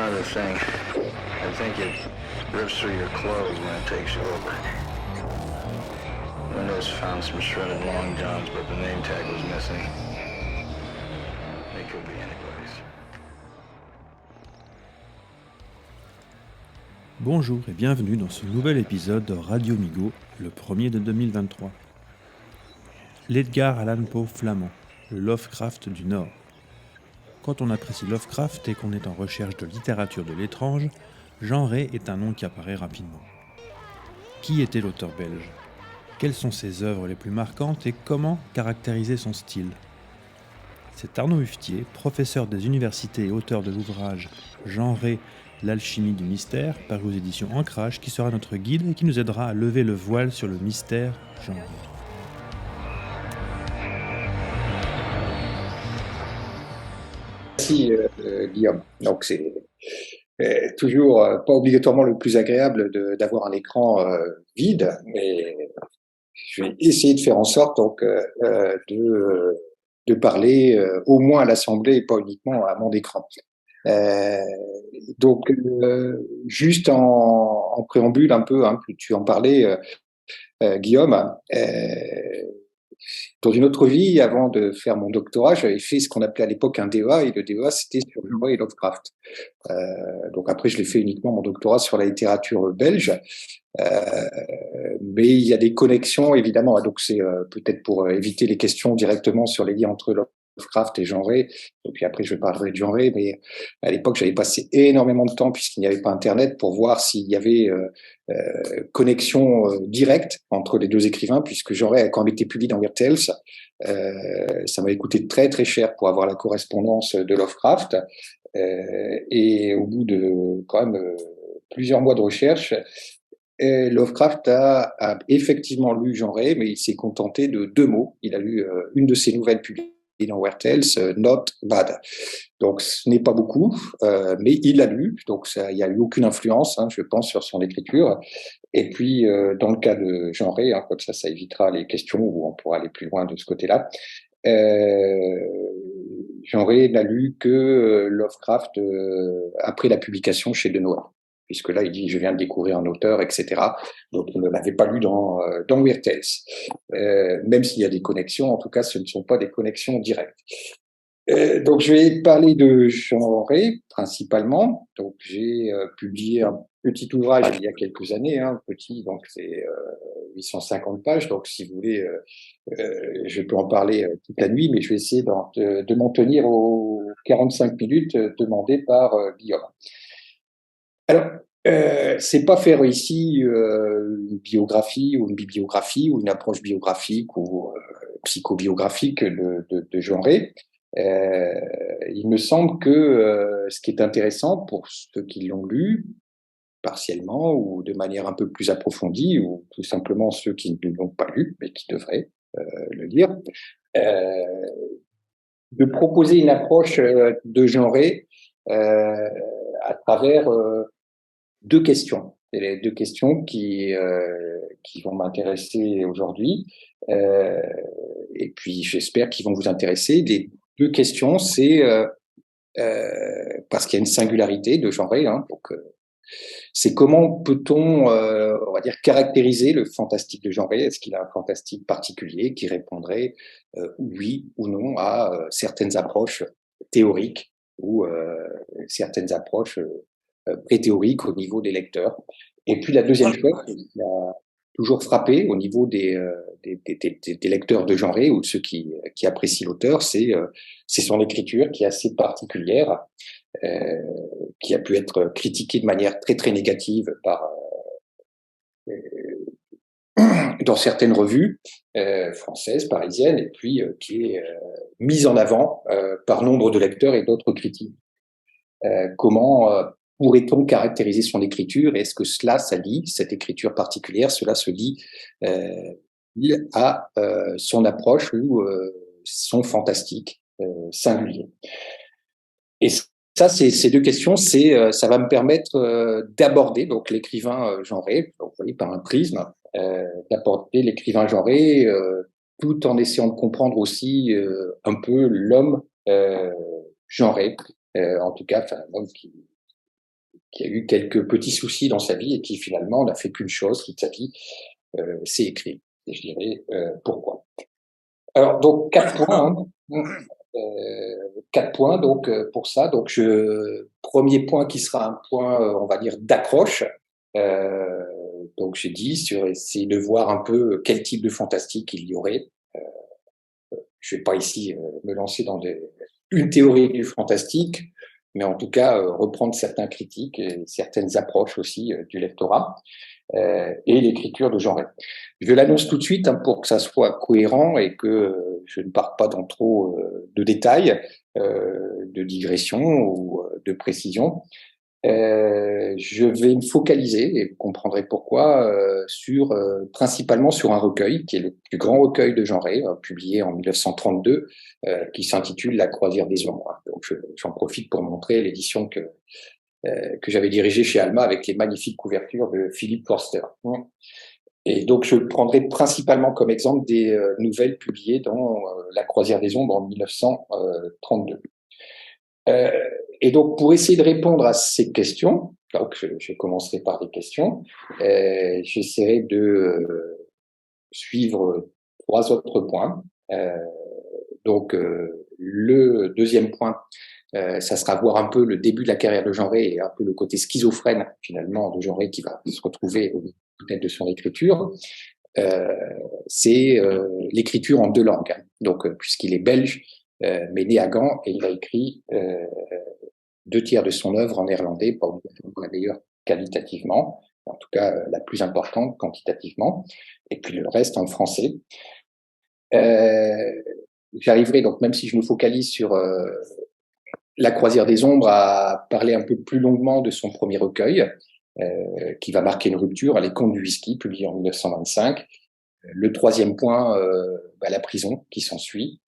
other thing. I think it rips through your clothes when it takes you over. Windows found some shredded long johns, but the name tag was missing. It could be anybody's. Bonjour et bienvenue dans ce nouvel épisode de Radio Migo, le premier de 2023. L'Edgar Allan Poe flamand, le Lovecraft du Nord. Quand on apprécie Lovecraft et qu'on est en recherche de littérature de l'étrange, Jean Ray est un nom qui apparaît rapidement. Qui était l'auteur belge ? Quelles sont ses œuvres les plus marquantes et comment caractériser son style ? C'est Arnaud Huftier, professeur des universités et auteur de l'ouvrage Jean Ray, l'alchimie du mystère, paru aux éditions Ancrage, qui sera notre guide et qui nous aidera à lever le voile sur le mystère Jean Ray. Merci Guillaume. Donc c'est toujours pas obligatoirement le plus agréable d'avoir un écran vide, mais je vais essayer de faire en sorte donc de parler au moins à l'Assemblée et pas uniquement à mon écran. Donc juste en préambule un peu, hein, tu en parlais Guillaume. Dans une autre vie, avant de faire mon doctorat, j'avais fait ce qu'on appelait à l'époque un DEA, et le DEA, c'était sur Jean Ray et Lovecraft. Donc après, je l'ai fait uniquement mon doctorat sur la littérature belge. Mais il y a des connexions, évidemment. Donc c'est peut-être pour éviter les questions directement sur les liens entre Lovecraft et Jean Ray. Et puis après, je parlerai de Jean Ray. Mais à l'époque, j'avais passé énormément de temps, puisqu'il n'y avait pas Internet, pour voir s'il y avait connexion directe entre les deux écrivains, puisque Jean Ray, quand il était publié dans Weird Tales, ça m'avait coûté très très cher pour avoir la correspondance de Lovecraft. Et au bout de quand même plusieurs mois de recherche, Lovecraft a effectivement lu Jean Ray, mais il s'est contenté de 2 mots. Il a lu une de ses nouvelles publiées dans Weird Tales, Not Bad. Donc ce n'est pas beaucoup, mais il l'a lu. Donc ça, il n'y a eu aucune influence, hein, je pense, sur son écriture. Et puis dans le cas de Jean Ray, hein, comme ça évitera les questions où on pourra aller plus loin de ce côté-là. Jean Ray n'a lu que Lovecraft après la publication chez De Noël, puisque là il dit je viens de découvrir un auteur, etc. Donc il ne l'avait pas lu dans Weird Tales. Même s'il y a des connexions, en tout cas ce ne sont pas des connexions directes. Donc je vais parler de Jean Ray principalement. Donc j'ai publié un petit ouvrage il y a quelques années, hein, petit, donc c'est 850 pages. Donc si vous voulez, je peux en parler toute la nuit, mais je vais essayer de m'en tenir aux 45 minutes demandées par Guillaume. Alors, c'est pas faire ici une biographie ou une bibliographie ou une approche biographique ou psychobiographique de Jean Ray. Il me semble que ce qui est intéressant pour ceux qui l'ont lu partiellement ou de manière un peu plus approfondie, ou tout simplement ceux qui ne l'ont pas lu mais qui devraient le lire, de proposer une approche de Jean Ray à travers 2 questions. C'est les 2 questions qui vont m'intéresser aujourd'hui, et puis j'espère qu'ils vont vous intéresser. Les 2 questions, c'est parce qu'il y a une singularité de Jean Ray, hein, donc c'est comment peut-on, on va dire, caractériser le fantastique de Jean Ray. Est-ce qu'il a un fantastique particulier qui répondrait oui ou non à certaines approches théoriques ou certaines approches pré-théoriques au niveau des lecteurs. Et puis la deuxième chose qui m'a toujours frappé au niveau des lecteurs de Jean Ray ou de ceux qui apprécient l'auteur, c'est son écriture qui est assez particulière, qui a pu être critiquée de manière très très négative dans certaines revues françaises, parisiennes, et puis qui est mise en avant par nombre de lecteurs et d'autres critiques. Comment pourrait-on caractériser son écriture? Est-ce que ça lie, cette écriture particulière, cela se lie à son approche ou son fantastique singulier? Et ça, ces 2 questions, ça va me permettre d'aborder donc l'écrivain Jean Ray, donc, vous voyez, par un prisme, d'aborder l'écrivain Jean Ray, tout en essayant de comprendre aussi un peu l'homme Jean Ray, en tout cas, l'homme qui a eu quelques petits soucis dans sa vie et qui finalement n'a fait qu'une chose toute sa vie, c'est écrire. Et je dirais pourquoi. Alors donc 4 points. Hein. 4 points donc pour ça. Donc premier point qui sera un point, on va dire d'accroche. Donc j'ai dit sur essayer de voir un peu quel type de fantastique il y aurait. Je vais pas ici me lancer dans une théorie du fantastique, mais en tout cas reprendre certains critiques et certaines approches aussi du lectorat et l'écriture de genre. Je l'annonce tout de suite hein, pour que ça soit cohérent et que je ne parte pas dans trop de détails, de digression ou de précision. Je vais me focaliser, et vous comprendrez pourquoi, principalement sur un recueil, qui est le plus grand recueil de Jeanret, publié en 1932, qui s'intitule La croisière des ombres. Donc j'en profite pour montrer l'édition que j'avais dirigée chez Alma avec les magnifiques couvertures de Philippe Forster. Et donc je prendrai principalement comme exemple des nouvelles publiées dans La croisière des ombres en 1932. Et donc, pour essayer de répondre à ces questions, donc je commencerai par des questions, j'essaierai de suivre 3 autres points. Donc, le deuxième point, ça sera voir un peu le début de la carrière de Jeanret et un peu le côté schizophrène, finalement, de Jeanret qui va se retrouver au peut-être de son écriture. C'est l'écriture en 2 langues. Donc, puisqu'il est belge, mais né à Gand, et il a écrit 2/3 de son œuvre en néerlandais, pas obligatoirement la meilleure qualitativement, en tout cas la plus importante quantitativement, et puis le reste en français. J'arriverai donc, même si je me focalise sur La croisière des ombres, à parler un peu plus longuement de son premier recueil, qui va marquer une rupture, Les Contes du whisky, publié en 1925. Le troisième point, la prison qui s'ensuit,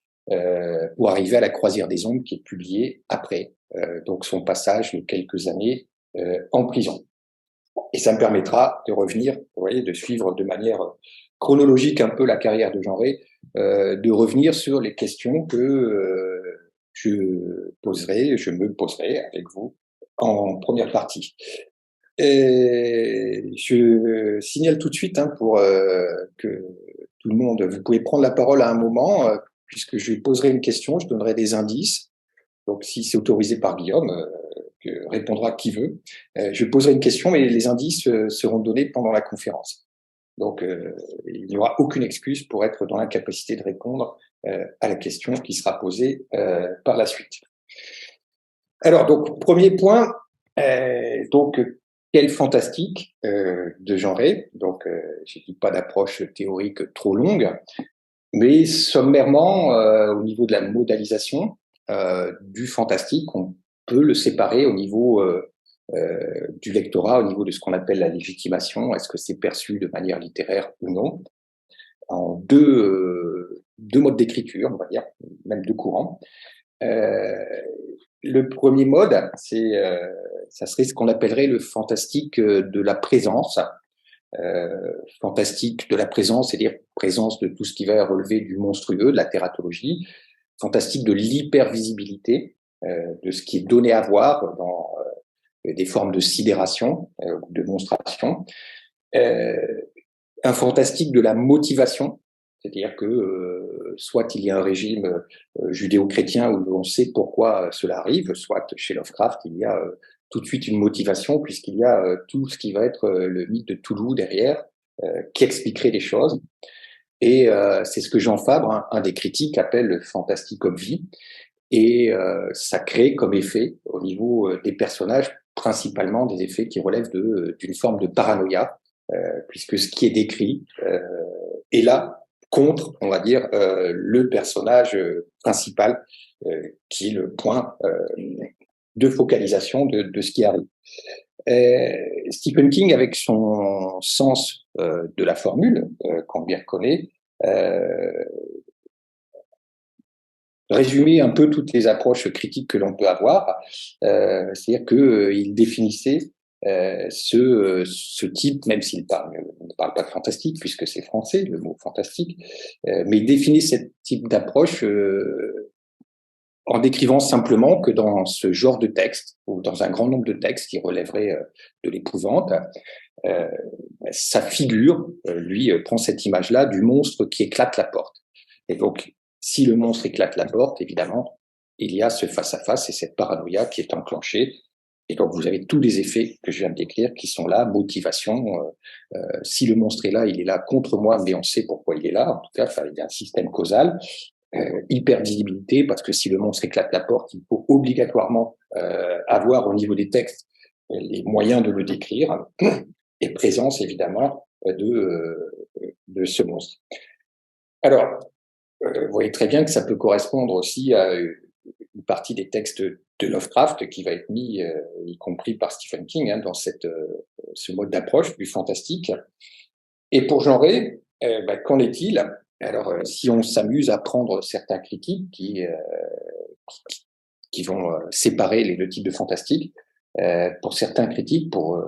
pour arriver à La croisière des ombres, qui est publiée après, donc son passage de quelques années en prison. Et ça me permettra de revenir, vous voyez, de suivre de manière chronologique un peu la carrière de Jeanret, de revenir sur les questions que je me poserai avec vous en première partie. Et je signale tout de suite hein, pour que tout le monde, vous pouvez prendre la parole à un moment, puisque je poserai une question, je donnerai des indices. Donc, si c'est autorisé par Guillaume, répondra qui veut. Je poserai une question et les indices seront donnés pendant la conférence. Donc, il n'y aura aucune excuse pour être dans l'incapacité de répondre à la question qui sera posée par la suite. Alors, donc, premier point, quel fantastique de Jeanret. Donc, je ne dis pas d'approche théorique trop longue, mais sommairement, au niveau de la modalisation du fantastique, on peut le séparer au niveau du lectorat, au niveau de ce qu'on appelle la légitimation. Est-ce que c'est perçu de manière littéraire ou non, en deux modes d'écriture, on va dire, même 2 courants. Le premier mode, ça serait ce qu'on appellerait le fantastique de la présence. Fantastique de la présence, c'est-à-dire présence de tout ce qui va relever du monstrueux, de la tératologie. Fantastique de l'hypervisibilité, de ce qui est donné à voir dans des formes de sidération, de monstration. Un fantastique de la motivation, c'est-à-dire que soit il y a un régime judéo-chrétien où on sait pourquoi cela arrive, soit chez Lovecraft, il y a tout de suite une motivation, puisqu'il y a tout ce qui va être le mythe de Toulouse derrière, qui expliquerait les choses. Et c'est ce que Jean Fabre, un des critiques, appelle le fantastique obvi. Et ça crée comme effet, au niveau des personnages, principalement des effets qui relèvent d'une forme de paranoïa, puisque ce qui est décrit est là contre, on va dire, le personnage principal, qui est le point de focalisation de ce qui arrive. Stephen King, avec son sens de la formule, qu'on bien connaît, résumait un peu toutes les approches critiques que l'on peut avoir, c'est-à-dire qu'il définissait ce type, même s'il ne parle pas de fantastique, puisque c'est français, le mot fantastique, mais il définit ce type d'approche en décrivant simplement que dans ce genre de texte, ou dans un grand nombre de textes qui relèveraient de l'épouvante, sa figure, lui, prend cette image-là du monstre qui éclate la porte. Et donc, si le monstre éclate la porte, évidemment, il y a ce face-à-face et cette paranoïa qui est enclenchée. Et donc, vous avez tous les effets que je viens de décrire qui sont là, motivation. Si le monstre est là, il est là contre moi, mais on sait pourquoi il est là. En tout cas, il y a un système causal. Hypervisibilité, parce que si le monstre éclate la porte, il faut obligatoirement avoir au niveau des textes les moyens de le décrire, et présence évidemment de ce monstre. Alors, vous voyez très bien que ça peut correspondre aussi à une partie des textes de Lovecraft qui va être mis, y compris par Stephen King, dans ce mode d'approche du fantastique. Et pour genrer, qu'en est-il? Alors, si on s'amuse à prendre certains critiques qui vont séparer les deux types de fantastique, pour certains critiques, pour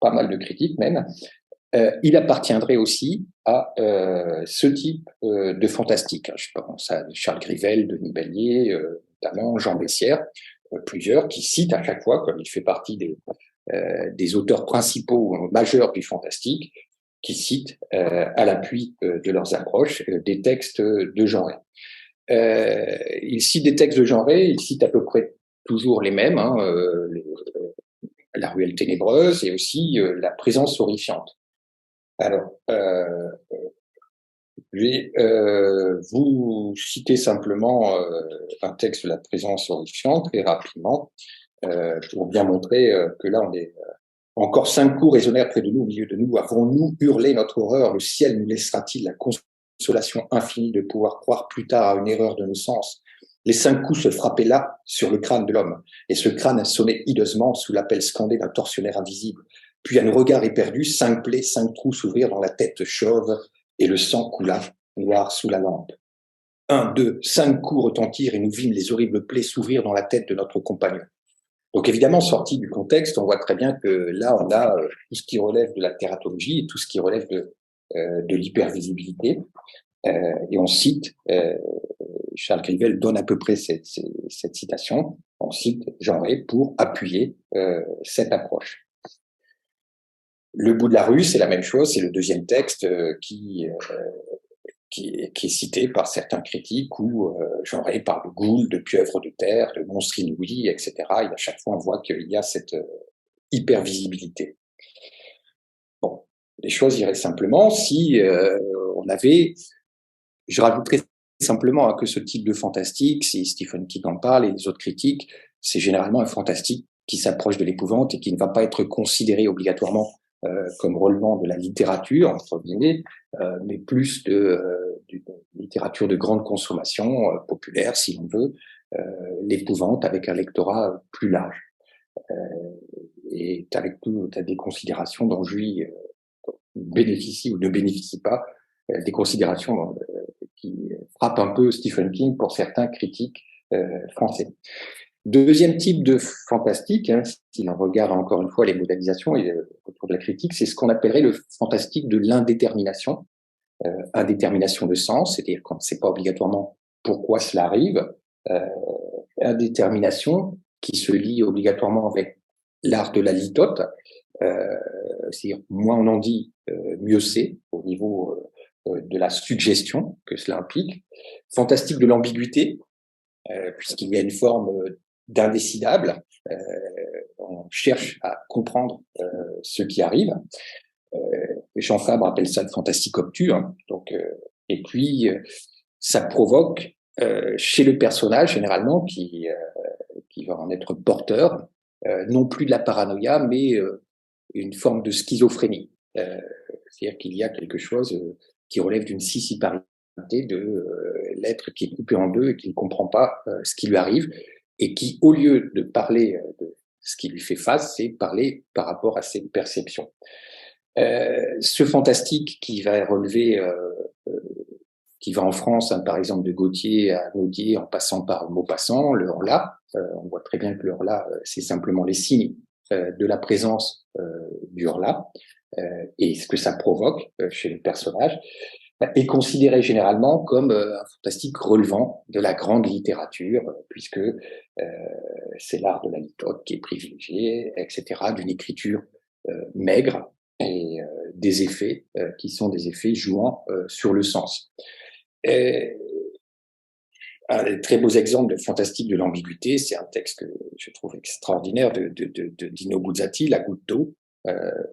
pas mal de critiques même, il appartiendrait aussi à ce type de fantastique. Je pense à Charles Grivel, Denis Bellier, notamment Jean Bessières, plusieurs qui citent à chaque fois, comme il fait partie des auteurs principaux majeurs du fantastique, qui citent à l'appui de leurs approches des textes de genre. Ils citent des textes de genre, ils citent à peu près toujours les mêmes, La ruelle ténébreuse et aussi La présence horrifiante. Alors, je vais vous citer simplement un texte de La présence horrifiante très rapidement pour bien montrer que là, on est encore 5 coups résonnèrent près de nous, au milieu de nous. Avons-nous hurlé notre horreur? Le ciel nous laissera-t-il la consolation infinie de pouvoir croire plus tard à une erreur de nos sens? Les 5 coups se frappaient là, sur le crâne de l'homme, et ce crâne sonnait hideusement sous l'appel scandé d'un tortionnaire invisible. Puis à nos regards éperdus, 5 plaies, 5 trous s'ouvrirent dans la tête chauve, et le sang coula noir sous la lampe. 1, 2, 5 coups retentirent, et nous vîmes les horribles plaies s'ouvrir dans la tête de notre compagnon. Donc évidemment, sorti du contexte, on voit très bien que là, on a tout ce qui relève de la tératologie et tout ce qui relève de l'hypervisibilité. Et on cite, Charles Grivel donne à peu près cette citation, on cite Genré pour appuyer cette approche. Le bout de la rue, c'est la même chose, c'est le deuxième texte qui est cité par certains critiques où Genré parle de goules, de pieuvres de terre, de monstres inouïs, etc. Et à chaque fois, on voit qu'il y a cette hypervisibilité. Bon, les choses iraient simplement si on avait... Je rajouterais simplement que ce type de fantastique, si Stephen King en parle et les autres critiques, c'est généralement un fantastique qui s'approche de l'épouvante et qui ne va pas être considéré obligatoirement comme relevant de la littérature, entre guillemets, mais plus de littérature de grande consommation, populaire, si l'on veut, l'épouvante avec un lectorat plus large. Et avec tout, des considérations dont Julie bénéficie ou ne bénéficie pas, des considérations qui frappent un peu Stephen King pour certains critiques français. Deuxième type de fantastique, si l'on regarde encore une fois les modélisations et autour de la critique, c'est ce qu'on appellerait le fantastique de l'indétermination. Indétermination de sens, c'est-à-dire qu'on ne sait pas obligatoirement pourquoi cela arrive. Indétermination qui se lie obligatoirement avec l'art de la litote, c'est-à-dire moins on en dit, mieux c'est au niveau de la suggestion que cela implique. Fantastique de l'ambiguïté, puisqu'il y a une forme d'indécidable, on cherche à comprendre ce qui arrive. Jean Fabre appelle ça le fantastique obtus, donc, et puis ça provoque chez le personnage généralement qui va en être porteur, non plus de la paranoïa, mais une forme de schizophrénie. C'est-à-dire qu'il y a quelque chose qui relève d'une scissiparité de l'être qui est coupé en deux et qui ne comprend pas ce qui lui arrive, et qui, au lieu de parler de ce qui lui fait face, c'est parler par rapport à ses perceptions. Ce fantastique qui va relever, qui va en France, par exemple, de Gautier à Naudier, en passant par Maupassant, le Horla, on voit très bien que le Horla, c'est simplement les signes de la présence du Horla, et ce que ça provoque chez le personnage. est considéré généralement comme un fantastique relevant de la grande littérature, puisque c'est l'art de la litote qui est privilégié, etc., d'une écriture maigre et des effets qui sont des effets jouant sur le sens. Un des très beaux exemples de fantastique de l'ambiguïté, c'est un texte que je trouve extraordinaire de Dino Buzzati, La goutte d'eau,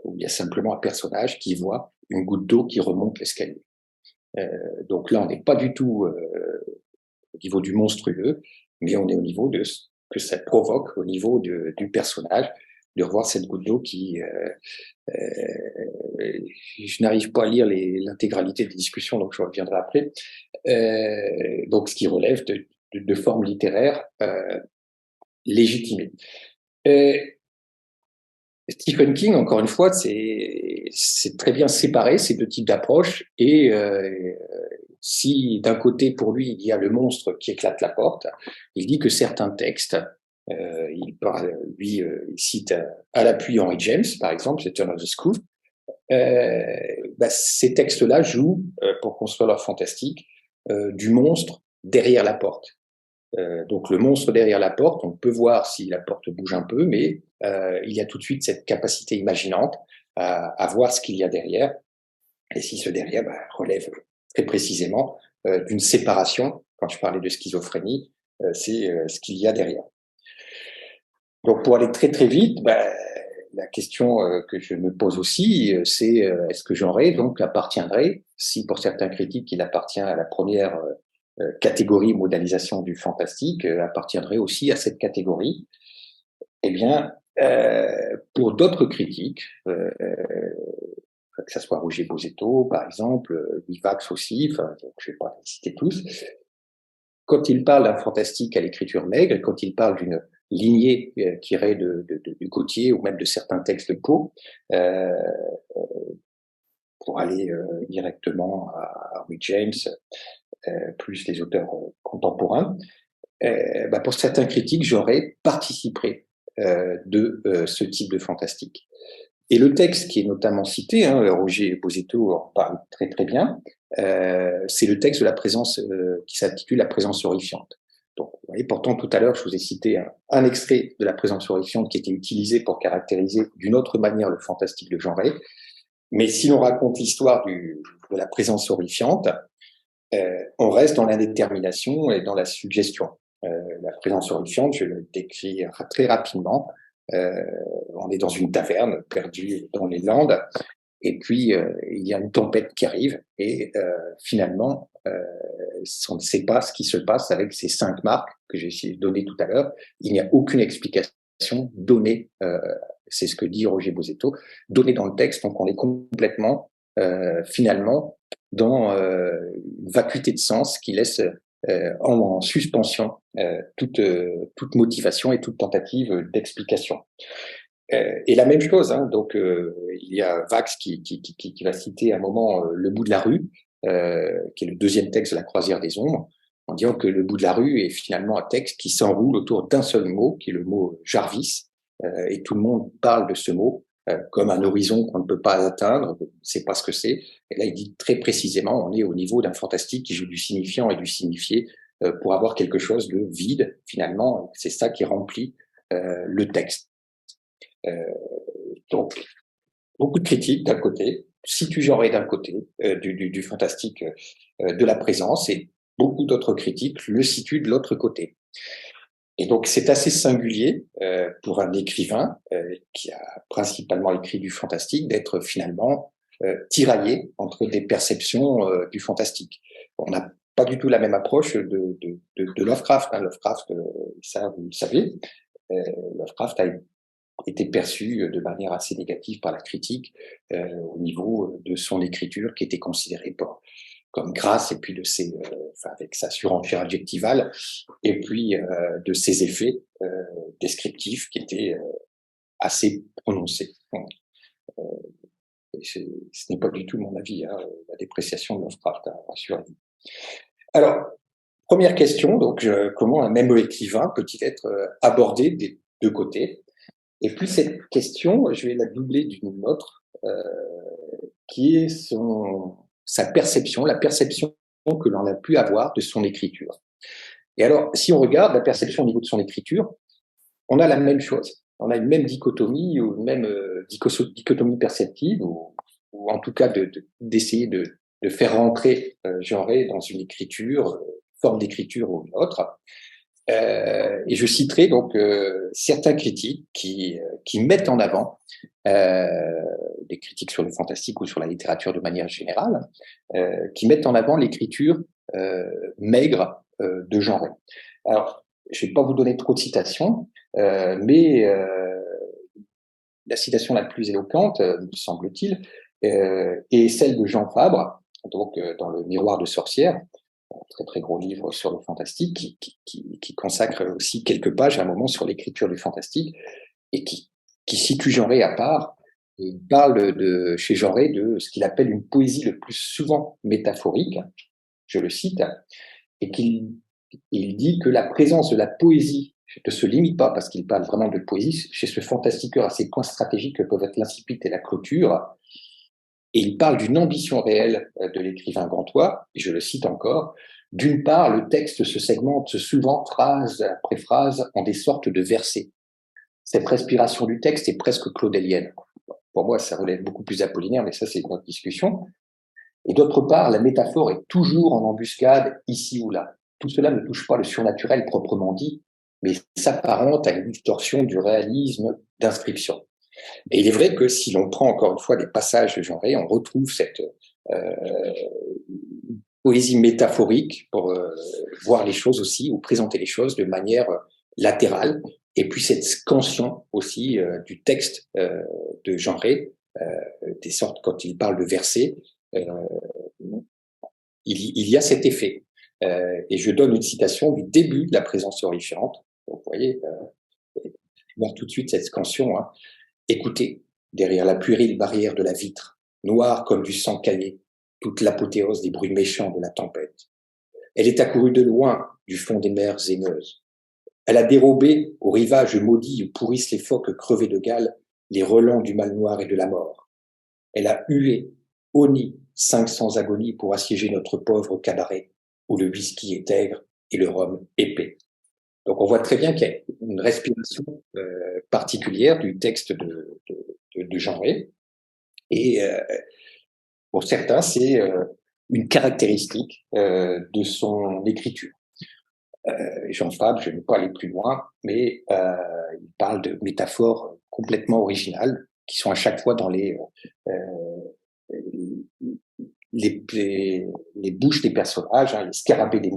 où il y a simplement un personnage qui voit une goutte d'eau qui remonte l'escalier. Donc là, on n'est pas du tout au niveau du monstrueux, mais on est au niveau de ce que ça provoque au niveau du personnage, de revoir cette goutte d'eau qui... je n'arrive pas à lire l'intégralité des discussions, donc je reviendrai après. Donc ce qui relève de formes littéraires légitimées. Stephen King, encore une fois, c'est très bien séparé ces deux types d'approches, et si d'un côté pour lui il y a le monstre qui éclate la porte, il dit que certains textes, il cite à l'appui Henry James, par exemple, c'est Turn of the Screw, ces textes-là jouent, pour construire leur fantastique, du monstre derrière la porte. Donc le monstre derrière la porte, on peut voir si la porte bouge un peu, mais il y a tout de suite cette capacité imaginante à voir ce qu'il y a derrière, et si ce derrière relève très précisément d'une séparation. Quand je parlais de schizophrénie, c'est ce qu'il y a derrière. Donc pour aller très très vite, la question que je me pose aussi, c'est est-ce que genré donc appartiendrait, si pour certains critiques il appartient à la première catégorie modalisation du fantastique, appartiendrait aussi à cette catégorie. Eh bien, pour d'autres critiques, que ce soit Roger Bozetto, par exemple, Vivax aussi, donc je ne vais pas les citer tous, quand il parle d'un fantastique à l'écriture maigre, quand il parle d'une lignée tirée du Gautier ou même de certains textes de Poe, pour aller directement à Henry James, plus les auteurs contemporains, pour certains critiques, j'aurais participé de ce type de fantastique. Et le texte qui est notamment cité, Roger Bozetto en parle très très bien, c'est le texte de la présence qui s'intitule La présence horrifiante. Donc, vous voyez, pourtant tout à l'heure, je vous ai cité un extrait de La présence horrifiante qui était utilisé pour caractériser d'une autre manière le fantastique de genré. Mais si l'on raconte l'histoire de la présence horrifiante, on reste dans l'indétermination et dans la suggestion. La présence horrifiante, je le décris très rapidement. On est dans une taverne perdue dans les Landes, et puis il y a une tempête qui arrive, et finalement, on ne sait pas ce qui se passe avec ces 5 marques que j'ai essayé de donner tout à l'heure. Il n'y a aucune explication donnée, c'est ce que dit Roger Bozetto, donnée dans le texte, donc on est complètement, finalement, dans une vacuité de sens qui laisse en suspension toute motivation et toute tentative d'explication. Et la même chose, donc il y a Vax qui va citer à un moment Le bout de la rue, qui est le deuxième texte de La croisière des ombres, en disant que Le bout de la rue est finalement un texte qui s'enroule autour d'un seul mot, qui est le mot Jarvis, et tout le monde parle de ce mot comme un horizon qu'on ne peut pas atteindre, on ne sait pas ce que c'est. Et là, il dit très précisément, on est au niveau d'un fantastique qui joue du signifiant et du signifié pour avoir quelque chose de vide, finalement. C'est ça qui remplit le texte. Donc, beaucoup de critiques d'un côté, situe genré d'un côté du fantastique de la présence, et beaucoup d'autres critiques le situent de l'autre côté. Et donc, c'est assez singulier pour un écrivain qui a principalement écrit du fantastique d'être finalement tiraillé entre des perceptions du fantastique. On n'a pas du tout la même approche de Lovecraft. Lovecraft, ça vous le savez, Lovecraft a été perçu de manière assez négative par la critique au niveau de son écriture qui était considérée comme grasse, et puis avec sa surenchère adjectivale, et puis de ses effets descriptifs qui étaient assez prononcés. Ce n'est pas du tout mon avis, la dépréciation de Lovecraft, rassurez-vous. Alors, première question, donc comment un même écrivain peut-il être abordé des deux côtés? Et puis cette question, je vais la doubler d'une autre, qui est sa perception, la perception que l'on a pu avoir de son écriture. Et alors, si on regarde la perception au niveau de son écriture, on a la même chose. On a une même dichotomie, ou une même dichotomie perceptive, ou en tout cas d'essayer de faire rentrer Jean Rey dans une écriture, forme d'écriture ou une autre. Et je citerai donc certains critiques qui mettent en avant des critiques sur le fantastique ou sur la littérature de manière générale, qui mettent en avant l'écriture maigre de Jean Rey. Alors, je ne vais pas vous donner trop de citations, mais la citation la plus éloquente, me semble-t-il, est celle de Jean Fabre, donc dans Le Miroir de sorcière, un très très gros livre sur le fantastique, qui consacre aussi quelques pages à un moment sur l'écriture du fantastique, et qui situe Jean Rey à part. Il parle chez Jean Rey de ce qu'il appelle une poésie le plus souvent métaphorique, je le cite, et qu'il dit que la présence de la poésie ne se limite pas, parce qu'il parle vraiment de poésie, chez ce fantastiqueur à ses points stratégiques que peuvent être l'incipit et la clôture. Et il parle d'une ambition réelle de l'écrivain gantois, et je le cite encore, d'une part, le texte se segmente souvent phrase après phrase en des sortes de versets. Cette respiration du texte est presque claudélienne. Pour moi, ça relève beaucoup plus apollinaire, mais ça, c'est une autre discussion. Et d'autre part, la métaphore est toujours en embuscade, ici ou là. Tout cela ne touche pas le surnaturel proprement dit, mais s'apparente à une distorsion du réalisme d'inscription. Et il est vrai que si l'on prend encore une fois des passages de Jean Rey, on retrouve cette poésie métaphorique pour voir les choses aussi, ou présenter les choses de manière latérale, et puis cette scansion aussi du texte de Jean Rey, des sortes, quand il parle de versets, il y a cet effet. Et je donne une citation du début de la présence horrifiante. Donc, vous voyez, voir tout de suite cette scansion. Hein. Écoutez, derrière la puérile barrière de la vitre, noire comme du sang caillé, toute l'apothéose des bruits méchants de la tempête. Elle est accourue de loin du fond des mers zéneuses. Elle a dérobé au rivage maudit où pourrissent les phoques crevés de gale les relents du mal noir et de la mort. Elle a hué, honni 500 agonies pour assiéger notre pauvre cabaret où le whisky est aigre et le rhum épais. Donc on voit très bien qu'il y a une respiration particulière du texte de Jean Rey. Et pour certains, c'est une caractéristique de son écriture. Jean Fabre, je ne vais pas aller plus loin, mais il parle de métaphores complètement originales qui sont à chaque fois dans les bouches des personnages. Hein, les scarabées des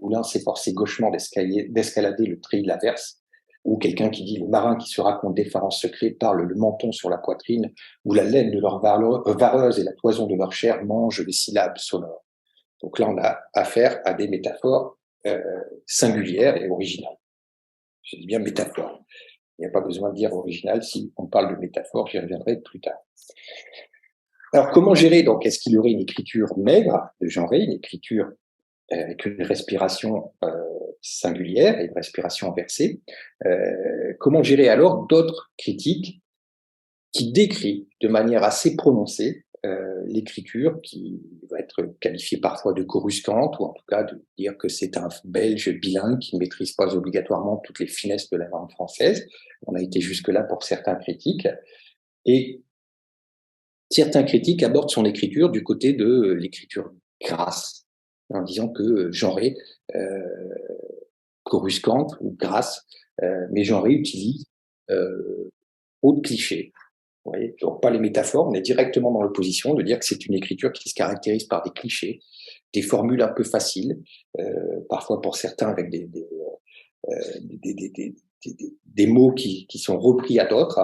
moulins s'efforçaient gauchement d'escalader le treillis Laverse, ou quelqu'un qui dit les marins qui se racontent d'effarants secrets parlent le menton sur la poitrine, où la laine de leur vareuse et la toison de leur chair mangent les syllabes sonores. Donc là, on a affaire à des métaphores singulières et originales. Je dis bien métaphore. Il n'y a pas besoin de dire original si on parle de métaphore, j'y reviendrai plus tard. Alors, comment gérer donc? Est-ce qu'il y aurait une écriture maigre de Jean Rey, une écriture avec une respiration singulière et une respiration inversée? Comment gérer alors d'autres critiques qui décrivent de manière assez prononcée l'écriture, qui va être qualifiée parfois de coruscante, ou en tout cas de dire que c'est un Belge bilingue qui ne maîtrise pas obligatoirement toutes les finesses de la langue française. On a été jusque-là pour certains critiques. Et certains critiques abordent son écriture du côté de l'écriture grasse, en disant que Jean Rey, coruscante ou grasse, mais Jean Rey utilise autre cliché. Vous voyez, donc pas les métaphores, on est directement dans l'opposition de dire que c'est une écriture qui se caractérise par des clichés, des formules un peu faciles, parfois pour certains avec des mots qui sont repris à d'autres.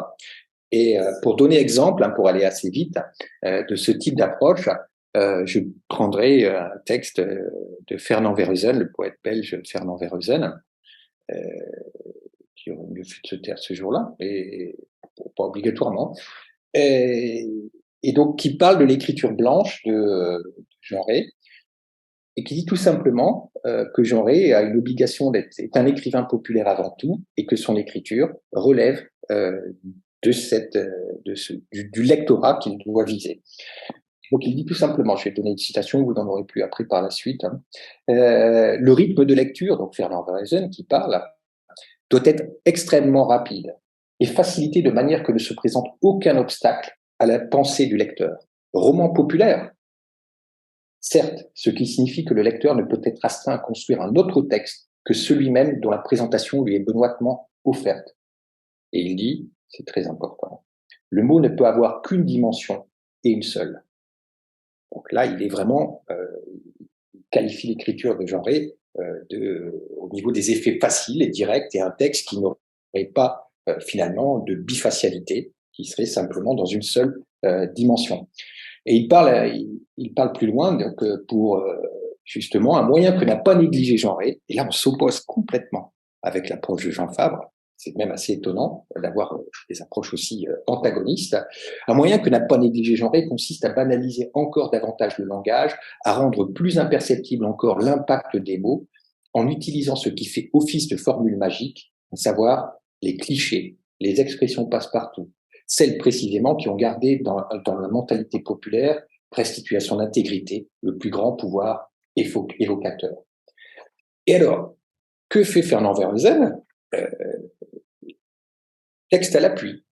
Et pour donner exemple, hein, pour aller assez vite, de ce type d'approche, je prendrai un texte de Fernand Veruzen, le poète belge Fernand Veruzen, qui aurait mieux fait de se taire ce jour-là, et pas obligatoirement, et donc qui parle de l'écriture blanche de Jean Rey, et qui dit tout simplement que Jean Rey a une obligation d'être un écrivain populaire avant tout, et que son écriture relève du lectorat qu'il doit viser. Donc il dit tout simplement, je vais donner une citation, vous n'en aurez plus appris par la suite, hein. Le rythme de lecture, donc Fernand Verezen qui parle, doit être extrêmement rapide et facilité de manière que ne se présente aucun obstacle à la pensée du lecteur. Roman populaire, certes, ce qui signifie que le lecteur ne peut être astreint à construire un autre texte que celui-même dont la présentation lui est benoîtement offerte. Et il dit, c'est très important, le mot ne peut avoir qu'une dimension et une seule. Donc là, il est vraiment, il qualifie l'écriture de Genré au niveau des effets faciles et directs et un texte qui n'aurait pas finalement de bifacialité, qui serait simplement dans une seule dimension. Et il parle plus loin donc, pour justement un moyen que n'a pas négligé Genré, et là on s'oppose complètement avec l'approche de Jean Fabre. C'est même assez étonnant d'avoir des approches aussi antagonistes. Un moyen que n'a pas négligé Genré consiste à banaliser encore davantage le langage, à rendre plus imperceptible encore l'impact des mots, en utilisant ce qui fait office de formule magique, à savoir les clichés, les expressions passe-partout, celles précisément qui ont gardé dans la mentalité populaire, restitué à son intégrité, le plus grand pouvoir évocateur. Et alors, que fait Fernand Verezen ? Texte à l'appui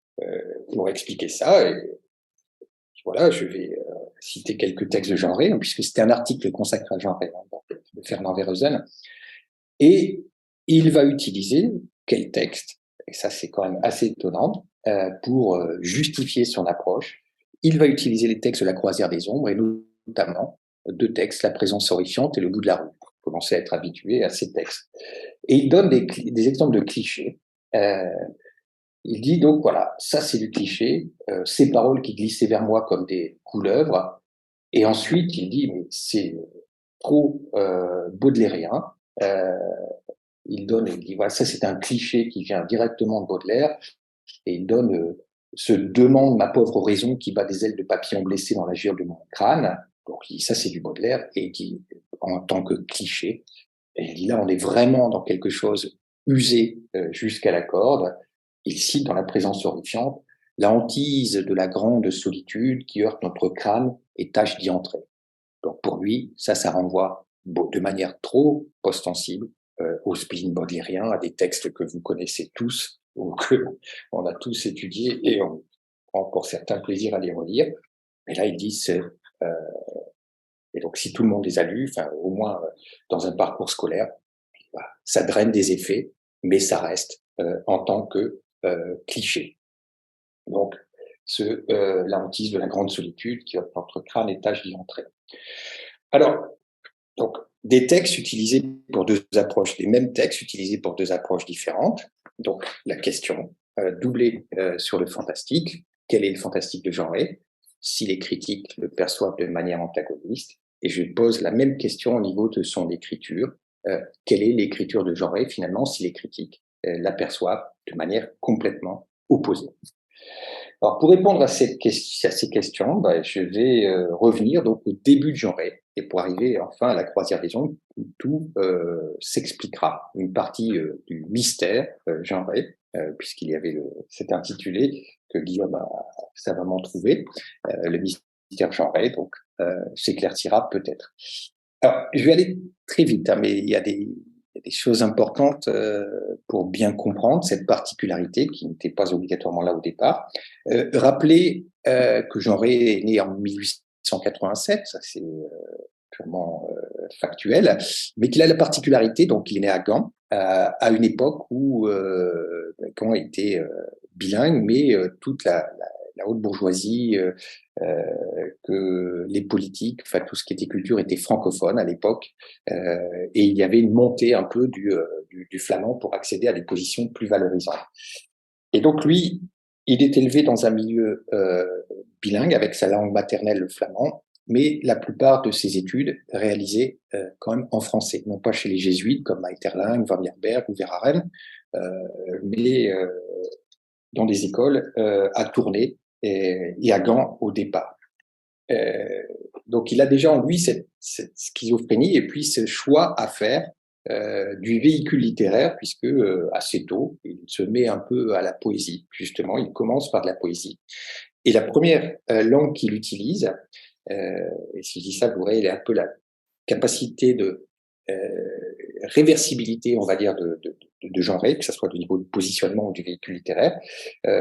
pour expliquer ça. Et voilà, je vais citer quelques textes de Genré, puisque c'était un article consacré à Genré, de Fernand Verezen. Et il va utiliser quel texte, et ça c'est quand même assez étonnant, pour justifier son approche. Il va utiliser les textes de la Croisière des Ombres, et notamment deux textes, La présence horrifiante et Le bout de la rue. Vous commencez à être habitué à ces textes. Et il donne des exemples de clichés. Il dit donc, voilà, ça c'est du cliché, ces paroles qui glissaient vers moi comme des couleuvres. Et ensuite, il dit, mais c'est trop baudelairien. Il dit, voilà, ça c'est un cliché qui vient directement de Baudelaire. Et il donne, se demande ma pauvre raison qui bat des ailes de papillon blessé dans la gire de mon crâne. Donc il dit, ça c'est du Baudelaire. Et il dit, en tant que cliché, et il dit, là on est vraiment dans quelque chose usé jusqu'à la corde. Il cite dans La présence horrifiante la hantise de la grande solitude qui heurte notre crâne et tâche d'y entrer. Donc pour lui, ça renvoie de manière trop ostensible au spleen baudelairien, à des textes que vous connaissez tous, ou que on a tous étudiés et on prend pour certains plaisir à les relire. Mais là, il dit et donc si tout le monde les a lus, enfin au moins dans un parcours scolaire, voilà, ça draine des effets, mais ça reste en tant que cliché. Donc, la hantise de la grande solitude qui heurte notre crâne et tâche d'y entrer. Alors, donc, des textes utilisés pour deux approches, les mêmes textes utilisés pour deux approches différentes. Donc, la question doublée sur le fantastique. Quel est le fantastique de Genré ? Si les critiques le perçoivent de manière antagoniste. Et je pose la même question au niveau de son écriture. Quelle est l'écriture de Genré, finalement, si les critiques l'aperçoivent de manière complètement opposée. Alors, pour répondre à ces questions, je vais revenir donc au début de Genré et pour arriver enfin à la Croisière des Ombres où tout s'expliquera. Une partie du mystère Genré, puisqu'il y avait cet intitulé que Guillaume a savamment trouvé, le mystère Genré, donc s'éclaircira peut-être. Alors, je vais aller très vite, mais il y a des choses importantes pour bien comprendre cette particularité qui n'était pas obligatoirement là au départ. Rappelez que Genré est né en 1887, ça c'est purement factuel, mais qu'il a la particularité, donc il est né à Gand, à une époque où Gand était bilingue, mais toute la haute bourgeoisie, que les politiques, enfin tout ce qui était culture était francophone à l'époque, et il y avait une montée un peu du flamand pour accéder à des positions plus valorisantes. Et donc lui, il est élevé dans un milieu bilingue avec sa langue maternelle, le flamand, mais la plupart de ses études réalisées quand même en français, non pas chez les jésuites comme Maeterlinck, Van Yerberg ou Verhaeren, mais dans des écoles à Tournai et à Gand au départ. Donc il a déjà en lui cette schizophrénie et puis ce choix à faire du véhicule littéraire, puisque assez tôt, il se met un peu à la poésie, justement, il commence par de la poésie. Et la première langue qu'il utilise, Et si je dis ça, vous voyez, il a un peu la capacité de réversibilité, on va dire, de genrer, que ce soit du niveau du positionnement ou du véhicule littéraire.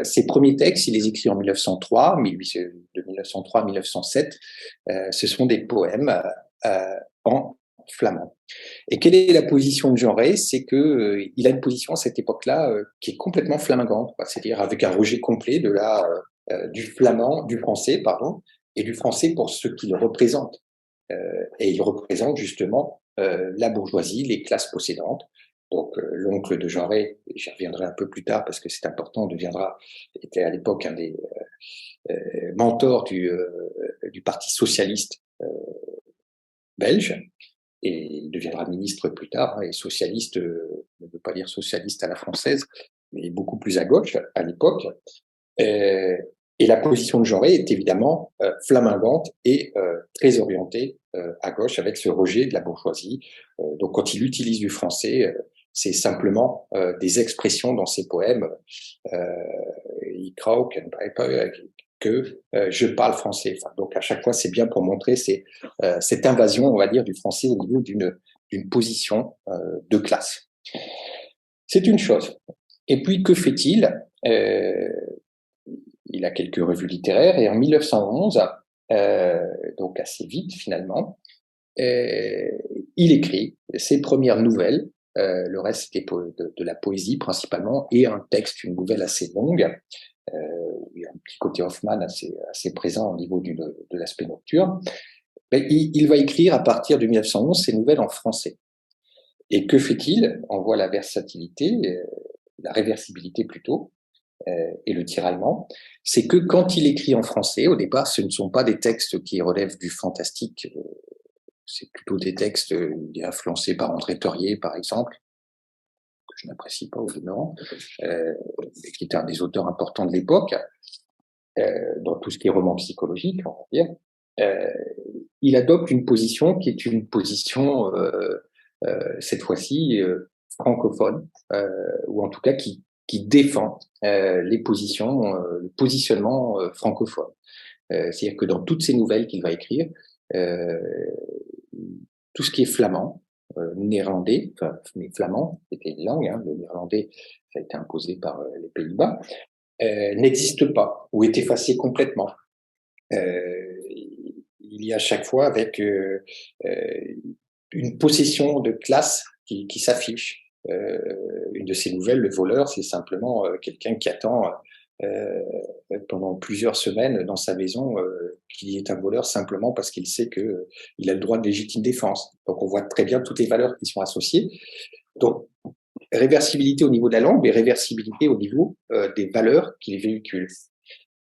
Ses premiers textes, il les écrit en 1903, de 1903 à 1907. Ce sont des poèmes en flamand. Et quelle est la position de Jean Rey? C'est que il a une position à cette époque-là qui est complètement flamingante, c'est-à-dire avec un rejet complet du flamand, du français, pardon, et du français pour ce qu'il représente. Et il représente justement la bourgeoisie, les classes possédantes. Donc l'oncle de Jean Rey, j'y reviendrai un peu plus tard parce que c'est important, était à l'époque un des mentors du Parti socialiste belge, et il deviendra ministre plus tard, et socialiste, ne veut pas dire socialiste à la française, mais beaucoup plus à gauche à l'époque. Et la position de Jean Rey est évidemment flamingante et très orientée à gauche, avec ce rejet de la bourgeoisie. Donc quand il utilise du français, c'est simplement des expressions dans ses poèmes. Il croit que je parle français. Enfin, donc à chaque fois, c'est bien pour montrer cette invasion, on va dire, du français au niveau d'une position de classe. C'est une chose. Et puis, que fait-il? Il a quelques revues littéraires, et en 1911, donc assez vite finalement, il écrit ses premières nouvelles. Le reste, c'était de la poésie principalement, et un texte, une nouvelle assez longue. Il y a un petit côté Hoffmann assez présent au niveau de l'aspect nocturne. Mais il va écrire à partir de 1911 ses nouvelles en français. Et que fait-il? On voit la versatilité, la réversibilité plutôt, et le tiraillement. C'est que quand il écrit en français, au départ, ce ne sont pas des textes qui relèvent du fantastique, c'est plutôt des textes influencés par André Theuriet, par exemple, que je n'apprécie pas au demeurant, qui était un des auteurs importants de l'époque, dans tout ce qui est roman psychologique, on va dire. Il adopte une position qui est une position, cette fois-ci, francophone, ou en tout cas qui défend le positionnement francophone. C'est-à-dire que dans toutes ces nouvelles qu'il va écrire, tout ce qui est flamand, néerlandais, enfin, mais flamand, c'était une langue, le néerlandais, ça a été imposé par les Pays-Bas, n'existe pas, ou est effacé complètement. Il y a à chaque fois avec une possession de classe qui s'affiche. Une de ces nouvelles, le voleur, c'est simplement quelqu'un qui attend pendant plusieurs semaines dans sa maison qu'il est un voleur simplement parce qu'il sait qu'il a le droit de légitime défense. Donc on voit très bien toutes les valeurs qui sont associées. Donc réversibilité au niveau de la langue, mais réversibilité au niveau des valeurs qu'il véhicule.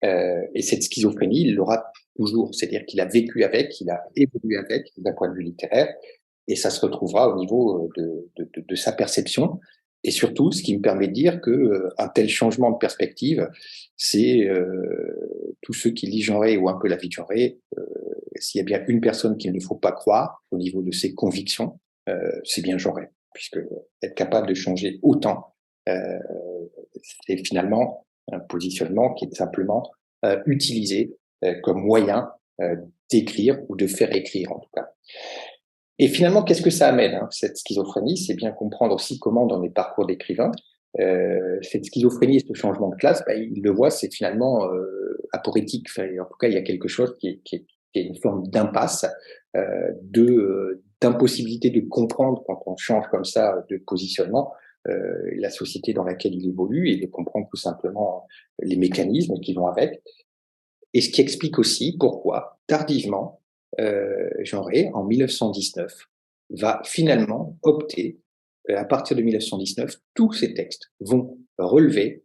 Et cette schizophrénie, il l'aura toujours, c'est-à-dire qu'il a vécu avec, il a évolué avec d'un point de vue littéraire, et ça se retrouvera au niveau de sa perception. Et surtout, ce qui me permet de dire qu'un tel changement de perspective, c'est tous ceux qui lisent Jean Rey ou un peu la vie de Jean Rey, s'il y a bien une personne qu'il ne faut pas croire au niveau de ses convictions, c'est bien Jean Rey, puisque être capable de changer autant, c'est finalement un positionnement qui est simplement utilisé comme moyen d'écrire ou de faire écrire en tout cas. Et finalement, qu'est-ce que ça amène, cette schizophrénie? C'est bien comprendre aussi comment, dans les parcours d'écrivains, cette schizophrénie et ce changement de classe, il le voit, c'est finalement aporétique. Enfin, en tout cas, il y a quelque chose qui est une forme d'impasse, d'impossibilité de comprendre quand on change comme ça de positionnement la société dans laquelle il évolue, et de comprendre tout simplement les mécanismes qui vont avec. Et ce qui explique aussi pourquoi, tardivement, Jean Rey, en 1919, va finalement opter, à partir de 1919, tous ces textes vont relever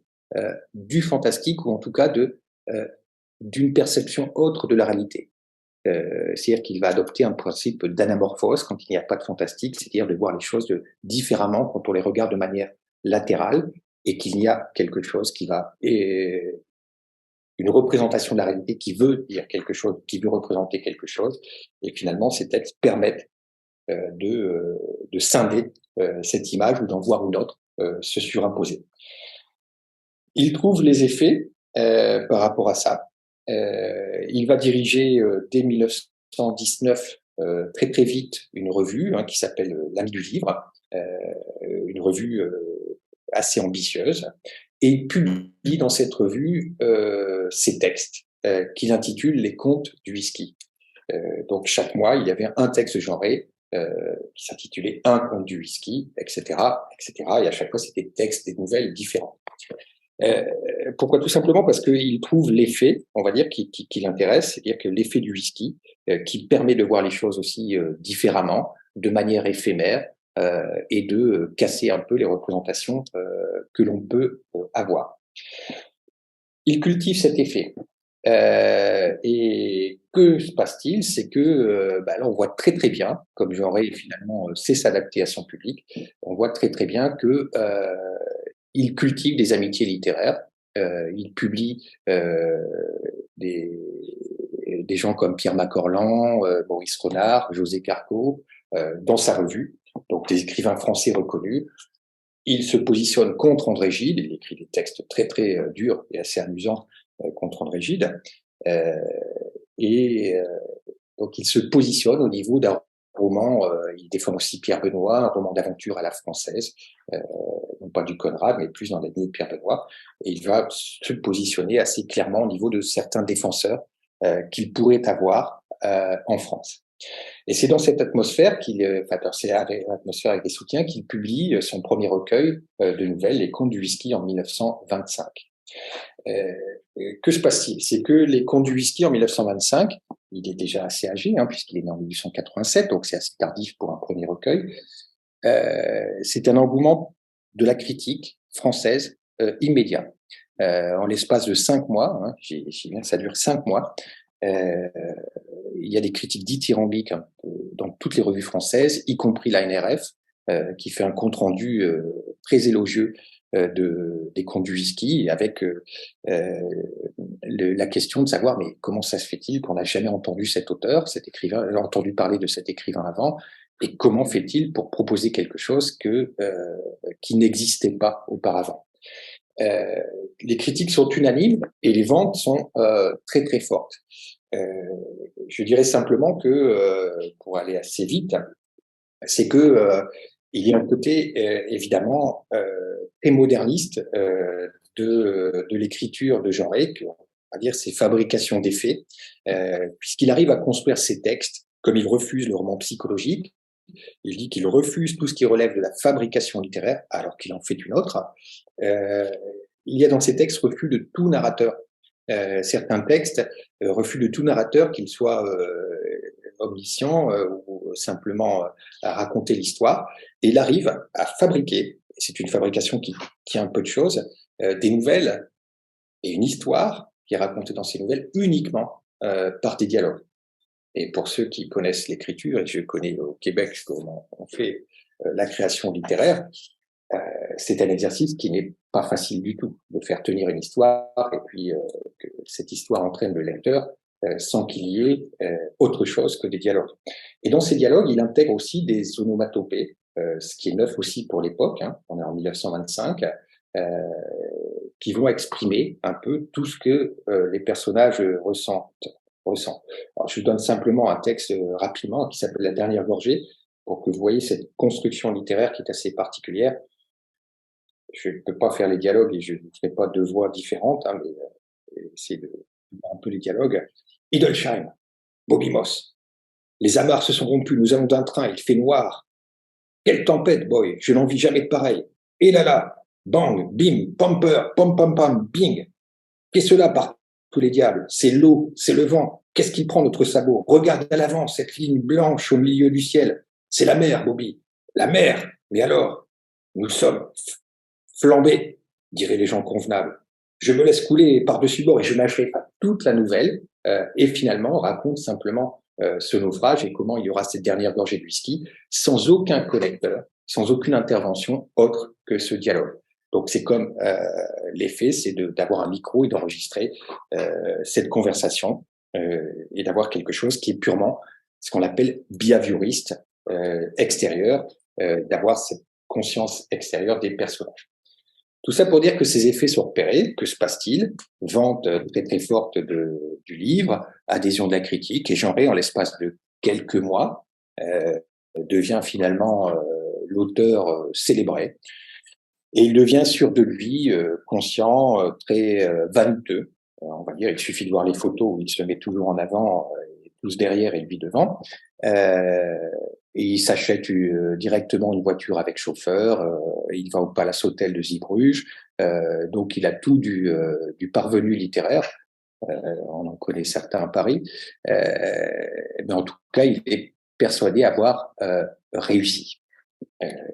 du fantastique, ou en tout cas d'une perception autre de la réalité. C'est-à-dire qu'il va adopter un principe d'anamorphose quand il n'y a pas de fantastique, c'est-à-dire de voir les choses différemment quand on les regarde de manière latérale, et qu'il y a quelque chose qui va... une représentation de la réalité qui veut dire quelque chose, qui veut représenter quelque chose, et finalement ces textes permettent de scinder cette image, ou d'en voir une autre se surimposer. Il trouve les effets par rapport à ça Il va diriger dès 1919 très très vite une revue qui s'appelle L'Ami du Livre, une revue assez ambitieuse, et il publie dans cette revue ses textes qu'il intitule Les Contes du whisky. Donc chaque mois, il y avait un texte genré qui s'intitulait Un conte du whisky, etc., etc. Et à chaque fois, c'était des textes, des nouvelles différentes. Pourquoi? Tout simplement parce qu'il trouve l'effet, on va dire, qui l'intéresse, c'est-à-dire que l'effet du whisky, qui permet de voir les choses aussi différemment, de manière éphémère, et de casser un peu les représentations que l'on peut avoir. Il cultive cet effet. Et que se passe-t-il? C'est que là, on voit très très bien, comme Jean-Rey finalement sait s'adapter à son public, on voit très très bien que il cultive des amitiés littéraires. Il publie des gens comme Pierre Macorlan, Maurice Renard, José Carco dans sa revue, donc des écrivains français reconnus. Il se positionne contre André Gide, il écrit des textes très très durs et assez amusants contre André Gide, donc il se positionne au niveau d'un roman, il défend aussi Pierre Benoît, un roman d'aventure à la française, non pas du Conrad, mais plus dans la lignée de Pierre Benoît, et il va se positionner assez clairement au niveau de certains défenseurs qu'il pourrait avoir en France. Et c'est dans cette atmosphère c'est l'atmosphère avec des soutiens, qu'il publie son premier recueil de nouvelles, Les Contes du whisky, en 1925. Que se passe-t-il? C'est que Les Contes du whisky en 1925, il est déjà assez âgé, puisqu'il est né en 1887, donc c'est assez tardif pour un premier recueil. C'est un engouement de la critique française immédiat. En l'espace de 5 mois, ça dure 5 mois, il y a des critiques dithyrambiques dans toutes les revues françaises, y compris la NRF, qui fait un compte-rendu très élogieux des Contes du whisky, avec la question de savoir mais comment ça se fait-il qu'on n'a jamais entendu cet auteur, cet écrivain, entendu parler de cet écrivain avant, et comment fait-il pour proposer quelque chose qui n'existait pas auparavant. Les critiques sont unanimes et les ventes sont très très fortes. Je dirais simplement que, pour aller assez vite, c'est que il y a un côté évidemment très moderniste de l'écriture de Jean-Rey, on va dire ses fabrications d'effets, puisqu'il arrive à construire ses textes, comme il refuse le roman psychologique. Il dit qu'il refuse tout ce qui relève de la fabrication littéraire, alors qu'il en fait une autre. Il y a dans ces textes refus de tout narrateur. Certains textes, refus de tout narrateur, qu'il soit omniscient ou simplement à raconter l'histoire. Et il arrive à fabriquer, c'est une fabrication qui a un peu de choses, des nouvelles et une histoire qui est racontée dans ces nouvelles uniquement par des dialogues. Et pour ceux qui connaissent l'écriture, et je connais au Québec comment on fait la création littéraire, c'est un exercice qui n'est pas facile du tout, de faire tenir une histoire et puis que cette histoire entraîne le lecteur sans qu'il y ait autre chose que des dialogues. Et dans ces dialogues, il intègre aussi des onomatopées, ce qui est neuf aussi pour l'époque, on est en 1925, qui vont exprimer un peu tout ce que les personnages ressentent. Alors, je vous donne simplement un texte rapidement qui s'appelle La dernière gorgée, pour que vous voyez cette construction littéraire qui est assez particulière. Je ne peux pas faire les dialogues et je ne ferai pas 2 voix différentes, mais essayer de voir un peu les dialogues. Idolsheim, Bobby Moss. Les amarres se sont rompues, nous allons d'un train, il fait noir. Quelle tempête, boy, je n'en vis jamais de pareil. Et là, bang, bim, pumper, pom pom pam, bing. Qu'est-ce cela par tous les diables? C'est l'eau, c'est le vent. Qu'est-ce qui prend notre sabot? Regarde à l'avant, cette ligne blanche au milieu du ciel. C'est la mer, Bobby. La mer. Mais alors, nous sommes flambés, diraient les gens convenables. Je me laisse couler par-dessus bord et je n'achève pas toute la nouvelle. Et finalement, on raconte simplement ce naufrage et comment il y aura cette dernière gorgée de whisky, sans aucun connecteur, sans aucune intervention autre que ce dialogue. Donc c'est comme l'effet, c'est d'avoir un micro et d'enregistrer cette conversation et d'avoir quelque chose qui est purement ce qu'on appelle behavioriste, extérieur, d'avoir cette conscience extérieure des personnages. Tout ça pour dire que ces effets sont repérés. Que se passe-t-il? Vente très très forte du livre, adhésion de la critique, et Jean Rey, en l'espace de quelques mois, devient finalement l'auteur célébré. Et il devient sûr de lui, conscient, très vaniteux. On va dire, il suffit de voir les photos où il se met toujours en avant, tous derrière et lui devant. Et il s'achète directement une voiture avec chauffeur. Il va au Palace Hotel de Zeebrugge. Donc, il a tout du parvenu littéraire. On en connaît certains à Paris. Mais en tout cas, il est persuadé avoir réussi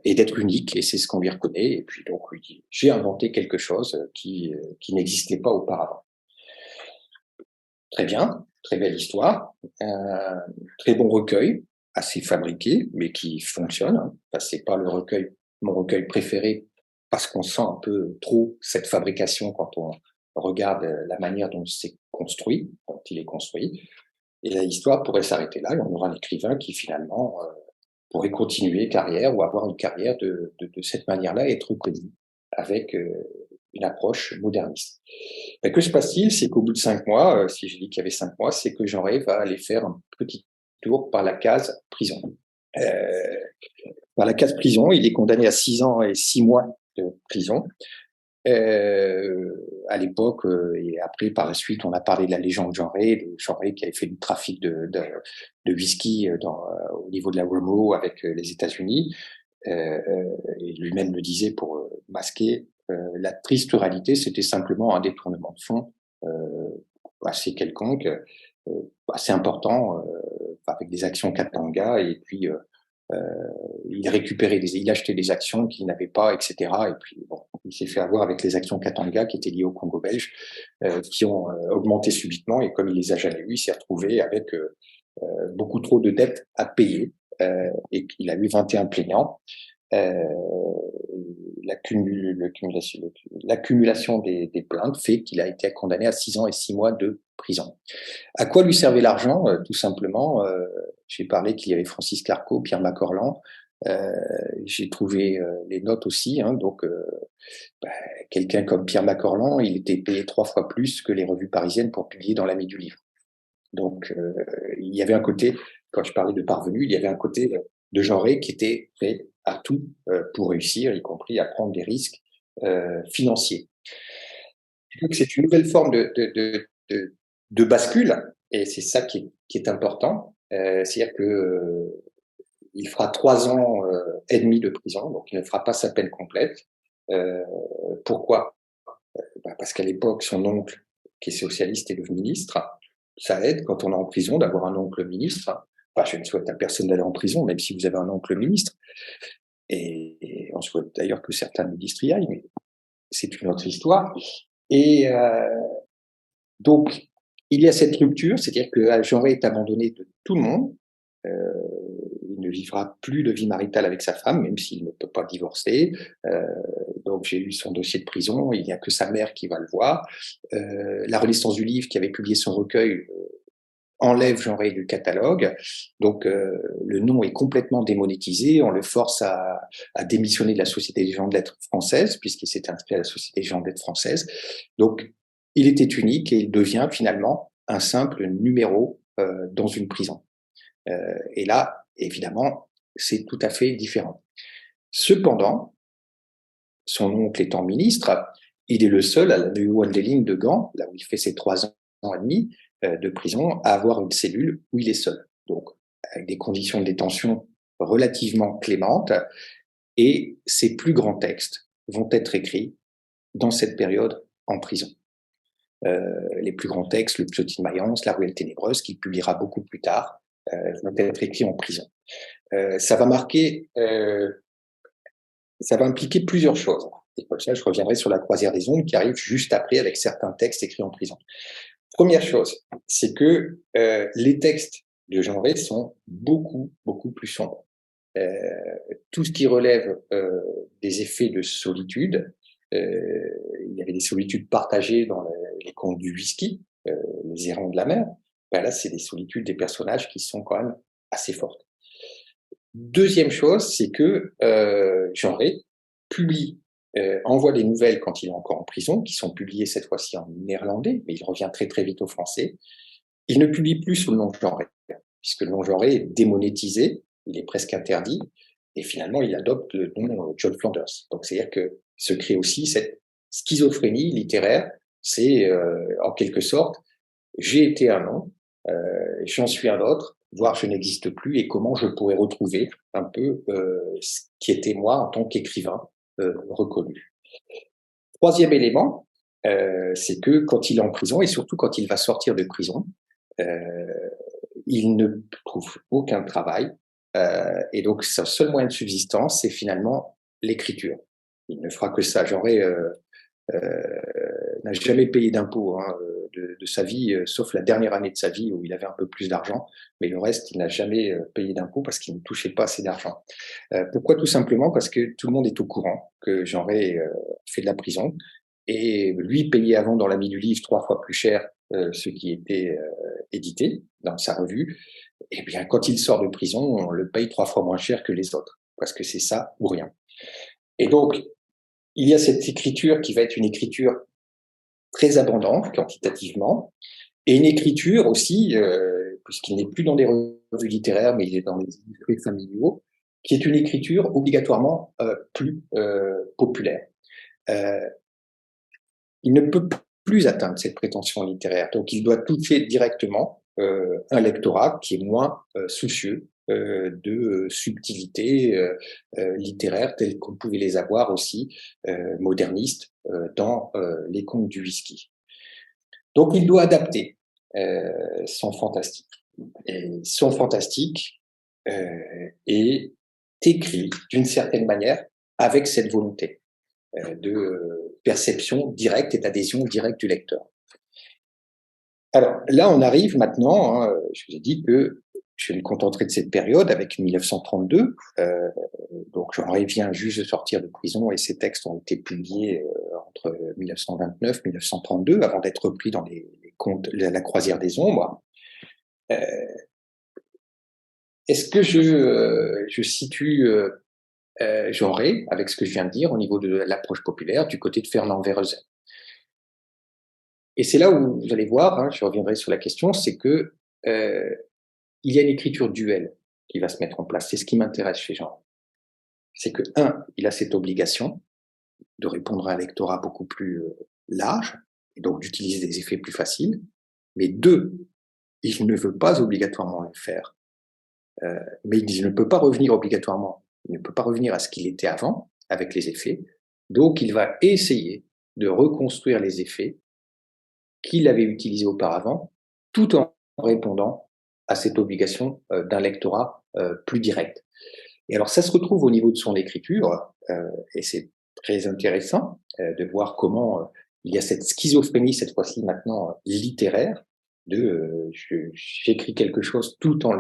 et d'être unique, et c'est ce qu'on lui reconnaît. Et puis donc, il dit, j'ai inventé quelque chose qui n'existait pas auparavant. Très bien, très belle histoire, très bon recueil, assez fabriqué, mais qui fonctionne. Enfin, c'est pas mon recueil préféré, parce qu'on sent un peu trop cette fabrication quand on regarde la manière dont c'est construit, dont il est construit. Et l'histoire pourrait s'arrêter là, et on aura un écrivain qui finalement pourrait continuer carrière ou avoir une carrière de cette manière-là et être reconnu avec une approche moderniste. Mais que se passe-t-il? C'est qu'au bout de 5 mois, si je dis qu'il y avait 5 mois, c'est que Jean Rey va aller faire un petit tour par la case prison. Par la case prison, il est condamné à 6 ans et 6 mois de prison. À l'époque, et après, par la suite, on a parlé de la légende Jean Rey qui avait fait du trafic de whisky au niveau de la WMO avec les États-Unis. Et lui-même le disait pour masquer la triste réalité, c'était simplement un détournement de fonds assez quelconque, assez important, avec des actions Katanga, et puis il achetait des actions qu'il n'avait pas, etc. Et puis bon, il s'est fait avoir avec les actions Katanga qui étaient liées au Congo belge, qui ont augmenté subitement, et comme il les a jamais eues, il s'est retrouvé avec beaucoup trop de dettes à payer, et il a eu 21 plaignants. L'accumulation des plaintes fait qu'il a été condamné à 6 ans et 6 mois de prison. À quoi lui servait l'argent? Tout simplement, j'ai parlé qu'il y avait Francis Carco, Pierre Macorlan. J'ai trouvé les notes aussi. Donc, quelqu'un comme Pierre Macorlan, il était payé 3 fois plus que les revues parisiennes pour publier dans l'Ami du Livre. Donc, il y avait un côté, quand je parlais de parvenu, il y avait un côté de Jean Rey qui était prêt à tout pour réussir, y compris à prendre des risques financiers. Donc, c'est une nouvelle forme de bascule, et c'est ça qui est important. C'est-à-dire que il fera 3 ans et demi de prison, donc il ne fera pas sa peine complète. Pourquoi? Parce qu'à l'époque, son oncle, qui est socialiste, est devenu ministre. Ça aide quand on est en prison d'avoir un oncle ministre. Enfin, je ne souhaite à personne d'aller en prison, même si vous avez un oncle ministre. Et on souhaite d'ailleurs que certains ministres y aillent, mais c'est une autre histoire. Et donc, il y a cette rupture, c'est-à-dire que Jean Rey est abandonné de tout le monde. Il ne vivra plus de vie maritale avec sa femme, même s'il ne peut pas divorcer. Donc, j'ai lu son dossier de prison, il n'y a que sa mère qui va le voir. La Renaissance du Livre, qui avait publié son recueil, enlève Jean Rey du catalogue. Donc, le nom est complètement démonétisé. On le force à démissionner de la Société des gens de lettres française, puisqu'il s'est inscrit à la Société des gens de lettres française. Donc, il était unique et il devient finalement un simple numéro dans une prison. Et là, évidemment, c'est tout à fait différent. Cependant, son oncle étant ministre, il est le seul à la Neuendeling de Gand, là où il fait ses 3 ans et demi de prison, à avoir une cellule où il est seul. Donc, avec des conditions de détention relativement clémentes, et ses plus grands textes vont être écrits dans cette période en prison. Les plus grands textes, Le Petit Mayence, La Ruelle ténébreuse, qu'il publiera beaucoup plus tard, vont être écrits en prison. Ça va impliquer plusieurs choses. Et comme ça, je reviendrai sur La Croisière des ondes qui arrive juste après avec certains textes écrits en prison. Première chose, c'est que les textes de Jean Rey sont beaucoup, beaucoup plus sombres. Tout ce qui relève des effets de solitude, il y avait des solitudes partagées dans les contes du whisky, les errants de la mer. Là, c'est des solitudes des personnages qui sont quand même assez fortes. Deuxième chose, c'est que Jean Rey publie envoie des nouvelles quand il est encore en prison, qui sont publiées cette fois-ci en néerlandais, mais il revient très très vite au français. Il ne publie plus sous le nom genré, puisque le nom genré est démonétisé, il est presque interdit, et finalement il adopte le nom John Flanders. Donc c'est-à-dire que se crée aussi cette schizophrénie littéraire, c'est en quelque sorte, j'ai été un nom, j'en suis un autre, voire je n'existe plus, et comment je pourrais retrouver un peu ce qui était moi en tant qu'écrivain reconnu. Troisième élément, c'est que quand il est en prison, et surtout quand il va sortir de prison, il ne trouve aucun travail, et donc son seul moyen de subsistance, c'est finalement l'écriture. Il ne fera que ça. N'a jamais payé d'impôts de sa vie, sauf la dernière année de sa vie où il avait un peu plus d'argent, mais le reste, il n'a jamais payé d'impôts parce qu'il ne touchait pas assez d'argent. Pourquoi? Tout simplement parce que tout le monde est au courant que Jeanret fait de la prison, et lui payait avant dans l'ami du livre 3 fois plus cher ce qui était édité dans sa revue, et bien quand il sort de prison, on le paye 3 fois moins cher que les autres, parce que c'est ça ou rien. Et donc, il y a cette écriture qui va être une écriture très abondante quantitativement, et une écriture aussi, puisqu'il n'est plus dans des revues littéraires, mais il est dans les illustrés familiaux, qui est une écriture obligatoirement plus populaire. Il ne peut plus atteindre cette prétention littéraire, donc il doit toucher directement un lectorat qui est moins soucieux de subtilité littéraire telles qu'on pouvait les avoir aussi modernistes dans les contes du whisky. Donc il doit adapter son fantastique. Et son fantastique est écrit d'une certaine manière avec cette volonté de perception directe et d'adhésion directe du lecteur. Alors là, on arrive maintenant, je vous ai dit que je me contenterai de cette période avec 1932. Donc Jeanret vient juste de sortir de prison et ses textes ont été publiés entre 1929 et 1932 avant d'être repris dans les contes La Croisière des Ombres. Est-ce que je situe Jeanret avec ce que je viens de dire au niveau de l'approche populaire du côté de Fernand Verezen? Et c'est là où vous allez voir, je reviendrai sur la question, c'est que il y a une écriture duelle qui va se mettre en place. C'est ce qui m'intéresse chez Jeanret. C'est que, il a cette obligation de répondre à un lectorat beaucoup plus large, et donc d'utiliser des effets plus faciles, mais 2, il ne veut pas obligatoirement le faire. Mais il ne peut pas revenir obligatoirement, il ne peut pas revenir à ce qu'il était avant, avec les effets, donc il va essayer de reconstruire les effets qu'il avait utilisés auparavant, tout en répondant à cette obligation d'un lectorat plus direct. Et alors ça se retrouve au niveau de son écriture, et c'est très intéressant de voir comment il y a cette schizophrénie, cette fois-ci maintenant littéraire, de j'écris quelque chose tout en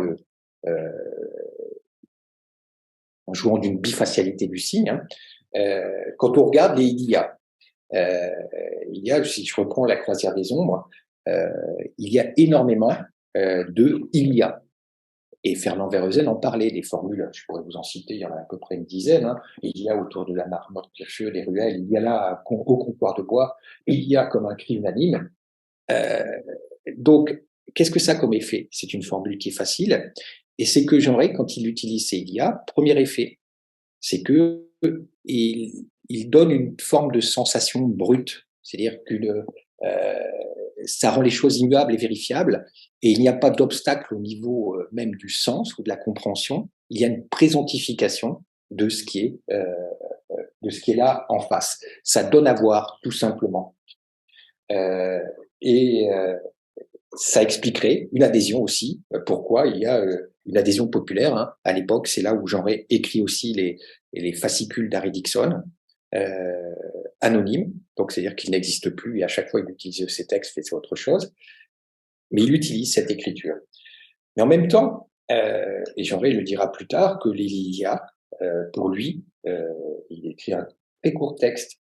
en jouant d'une bifacialité du signe. Quand on regarde les Ilia, si je reprends La Croisière des Ombres, il y a énormément de il y a. Et Fernand Verezen en parlait, des formules, je pourrais vous en citer, il y en a à peu près une dizaine. Il y a autour de la marmotte Kircheux, les ruelles, il y a là au comptoir de bois, il y a comme un cri unanime. Donc, qu'est-ce que ça a comme effet? C'est une formule qui est facile, et c'est que Jeanret, quand il utilise ces il y a, premier effet, c'est que il donne une forme de sensation brute, c'est-à-dire que ça rend les choses immuables et vérifiables, et il n'y a pas d'obstacle au niveau même du sens ou de la compréhension. Il y a une présentification de ce qui est là en face. Ça donne à voir, tout simplement. Ça expliquerait une adhésion aussi. Pourquoi il y a une adhésion populaire. À l'époque, c'est là où Jeanret écrit aussi les fascicules d'Harry Dickson, anonymes. Donc, c'est-à-dire qu'il n'existe plus et à chaque fois, il utilise ses textes, c'est autre chose. Mais il utilise cette écriture. Mais en même temps, et Jeanret le dira plus tard, que les Lilia, pour lui, il écrit un très court texte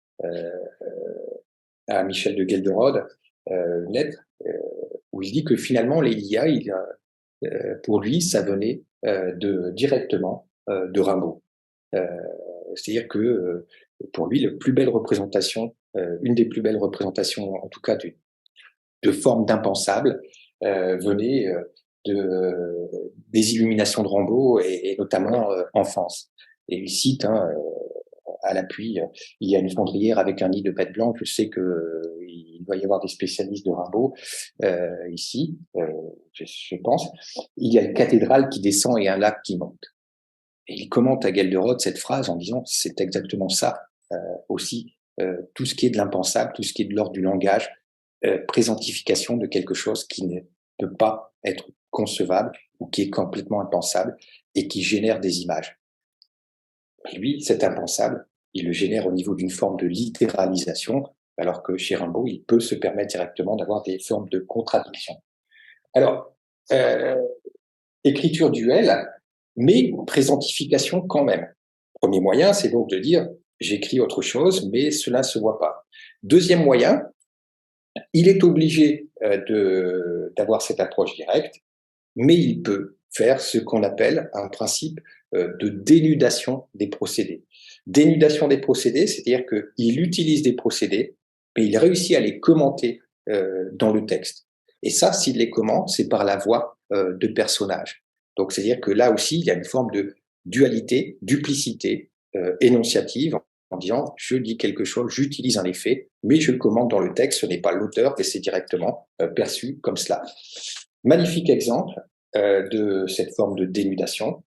à Michel de Gelderode, une lettre, où il dit que finalement, les Lilia, pour lui, ça venait directement de Rimbaud. C'est-à-dire que pour lui, la plus belle représentation, une des plus belles représentations, en tout cas de forme d'impensable, venait des illuminations de Rambaud et notamment Enfance. Et il cite à l'appui, il y a une fondrière avec un nid de bêtes blanches. Je sais il doit y avoir des spécialistes de Rimbaud ici, je pense. Il y a une cathédrale qui descend et un lac qui monte. Et il commente à Gelderod cette phrase en disant c'est exactement ça aussi, tout ce qui est de l'impensable, tout ce qui est de l'ordre du langage, présentification de quelque chose qui ne peut pas être concevable ou qui est complètement impensable et qui génère des images. Et lui, cet impensable, il le génère au niveau d'une forme de littéralisation, alors que chez Rimbaud, il peut se permettre directement d'avoir des formes de contradiction. Alors, écriture duel, mais présentification quand même. Premier moyen, c'est donc de dire j'écris autre chose, mais cela ne se voit pas. Deuxième moyen, il est obligé d'avoir cette approche directe, mais il peut faire ce qu'on appelle un principe de dénudation des procédés. Dénudation des procédés, c'est-à-dire qu'il utilise des procédés, mais il réussit à les commenter dans le texte. Et ça, s'il les commente, c'est par la voix de personnages. Donc, c'est-à-dire que là aussi, il y a une forme de dualité, duplicité énonciative, en disant je dis quelque chose, j'utilise un effet, mais je le commente dans le texte, ce n'est pas l'auteur et c'est directement perçu comme cela. Magnifique exemple de cette forme de dénudation,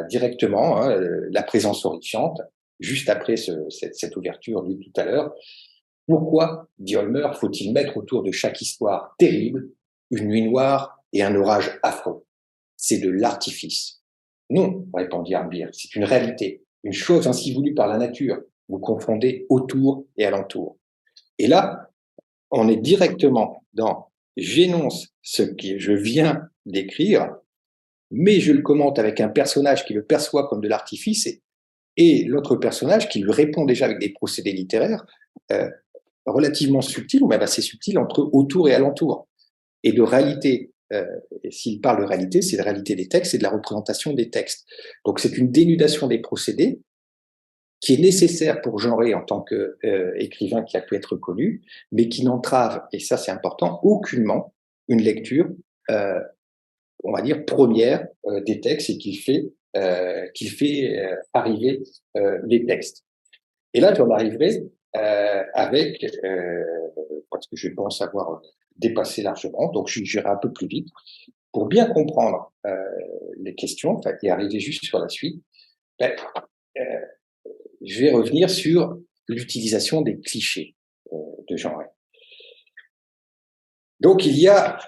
directement, la présence horrifiante, juste après cette ouverture lue tout à l'heure. Pourquoi, dit Holmer, faut-il mettre autour de chaque histoire terrible une nuit noire et un orage affreux? C'est de l'artifice. Non, répondit Arbir, c'est une réalité, une chose ainsi voulue par la nature. Vous confondez autour et alentour. Et là, on est directement dans j'énonce ce que je viens d'écrire, mais je le commente avec un personnage qui le perçoit comme de l'artifice et l'autre personnage qui lui répond déjà avec des procédés littéraires relativement subtils, ou même assez subtils, entre autour et alentour. Et de réalité, et s'il parle de réalité, c'est de réalité des textes et de la représentation des textes. Donc c'est une dénudation des procédés qui est nécessaire pour genrer en tant qu'écrivain qui a pu être connu, mais qui n'entrave, et ça c'est important, aucunement une lecture, on va dire, première des textes et qui fait arriver les textes. Et là, j'en arriverai avec, parce que je pense avoir dépassé largement, donc j'irai un peu plus vite, pour bien comprendre les questions et arriver juste sur la suite. Je vais revenir sur l'utilisation des clichés de genre. Donc, il y a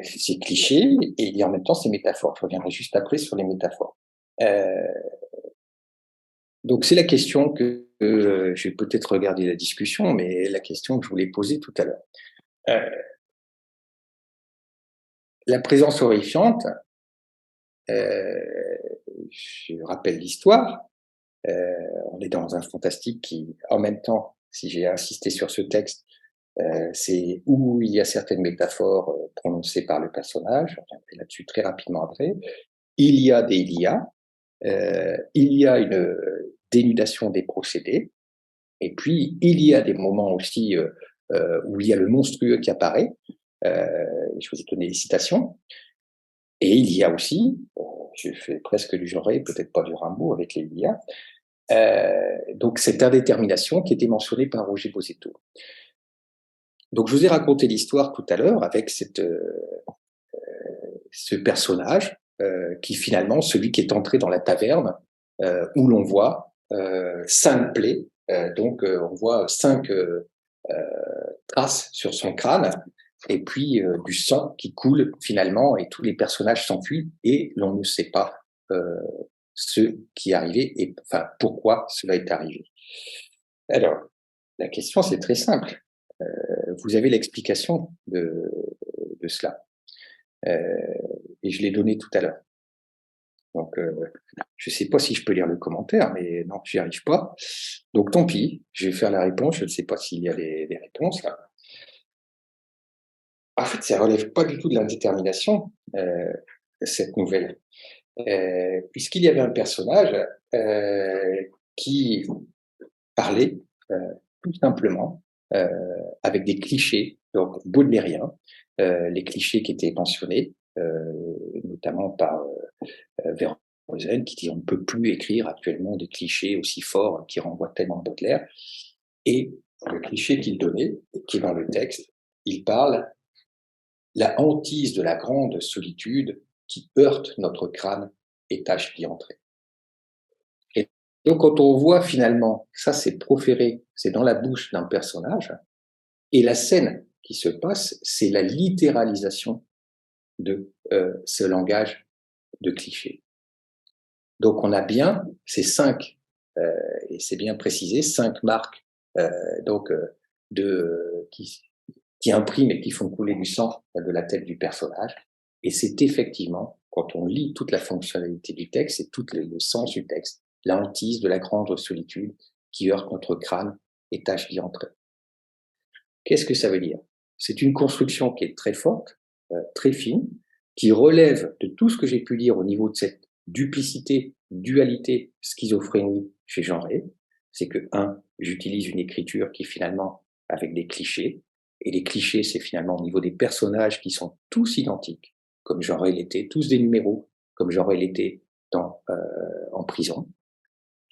ces clichés et il y a en même temps ces métaphores. Je reviendrai juste après sur les métaphores. Donc, c'est la question que je vais peut-être regarder la discussion, mais la question que je voulais poser tout à l'heure. La présence horrifiante, je rappelle l'histoire, on est dans un fantastique qui, en même temps, si j'ai insisté sur ce texte, c'est où il y a certaines métaphores prononcées par le personnage, on reviendrai là-dessus très rapidement après. Il y a des il y a une dénudation des procédés, et puis il y a des moments aussi où il y a le monstrueux qui apparaît, je vous ai donné les citations, et il y a aussi, je fais presque du genre, peut-être pas du Rimbaud avec les il y a, donc cette indétermination qui était mentionnée par Roger Bosetto. Donc je vous ai raconté l'histoire tout à l'heure avec ce personnage qui finalement, celui qui est entré dans la taverne où l'on voit 5 plaies, donc on voit 5 traces sur son crâne et puis du sang qui coule finalement et tous les personnages s'enfuient et l'on ne sait pas ce qui est arrivé et enfin pourquoi cela est arrivé. Alors, la question c'est très simple. Vous avez l'explication de cela. Et je l'ai donné tout à l'heure. Donc, je ne sais pas si je peux lire le commentaire, mais non, j'y arrive pas. Donc, tant pis, je vais faire la réponse. Je ne sais pas s'il y a des réponses là. En fait, ça relève pas du tout de l'indétermination, cette nouvelle. puisqu'il y avait un personnage qui parlait tout simplement avec des clichés, donc baudelairiens, les clichés qui étaient mentionnés, notamment par Verhoeven, qui dit on ne peut plus écrire actuellement des clichés aussi forts qui renvoient tellement à Baudelaire. Et le cliché qu'il donnait, qui est dans le texte, il parle la hantise de la grande solitude qui heurte notre crâne et tâche d'y entrer. Et donc, quand on voit finalement, ça c'est proféré, c'est dans la bouche d'un personnage, et la scène qui se passe, c'est la littéralisation de ce langage de cliché. Donc, on a bien ces 5, et c'est bien précisé, 5 marques qui impriment et qui font couler du sang de la tête du personnage. Et c'est effectivement, quand on lit toute la fonctionnalité du texte et tout le sens du texte, la hantise de la grande solitude qui heurte notre crâne et tâche d'y entrer. Qu'est-ce que ça veut dire? C'est une construction qui est très forte, très fine, qui relève de tout ce que j'ai pu dire au niveau de cette duplicité, dualité, schizophrénie chez Jean Rey. C'est que, j'utilise une écriture qui est finalement avec des clichés, et les clichés, c'est finalement au niveau des personnages qui sont tous identiques, comme Jean Rey l'était, tous des numéros, comme Jean Rey l'était en prison,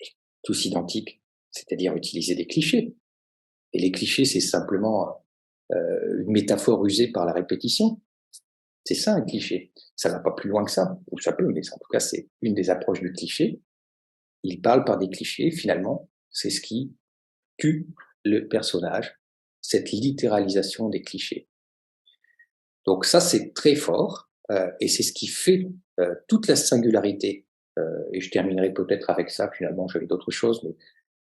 et tous identiques, c'est-à-dire utiliser des clichés. Et les clichés, c'est simplement une métaphore usée par la répétition. C'est ça un cliché. Ça va pas plus loin que ça, ou ça peut, mais en tout cas, c'est une des approches du cliché. Il parle par des clichés, finalement, c'est ce qui tue le personnage, cette littéralisation des clichés. Donc ça, c'est très fort, et c'est ce qui fait toute la singularité. Et je terminerai peut-être avec ça, finalement, j'avais d'autres choses, mais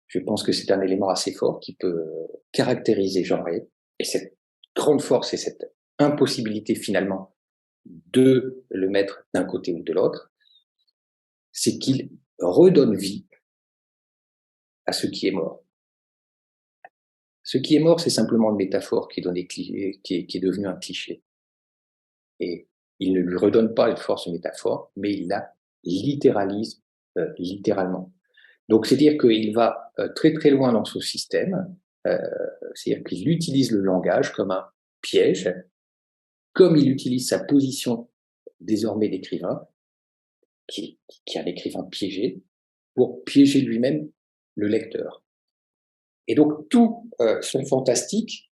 je pense que c'est un élément assez fort qui peut caractériser Jean Rey. Et cette grande force et cette impossibilité, finalement, de le mettre d'un côté ou de l'autre, c'est qu'il redonne vie à ce qui est mort. Ce qui est mort, c'est simplement une métaphore qui est devenue un cliché. Et il ne lui redonne pas une force métaphore, mais il la littéralise littéralement. Donc, c'est-à-dire qu'il va très très loin dans ce système, c'est-à-dire qu'il utilise le langage comme un piège, comme il utilise sa position désormais d'écrivain, qui est un écrivain piégé, pour piéger lui-même le lecteur. Et donc, tout son fantastique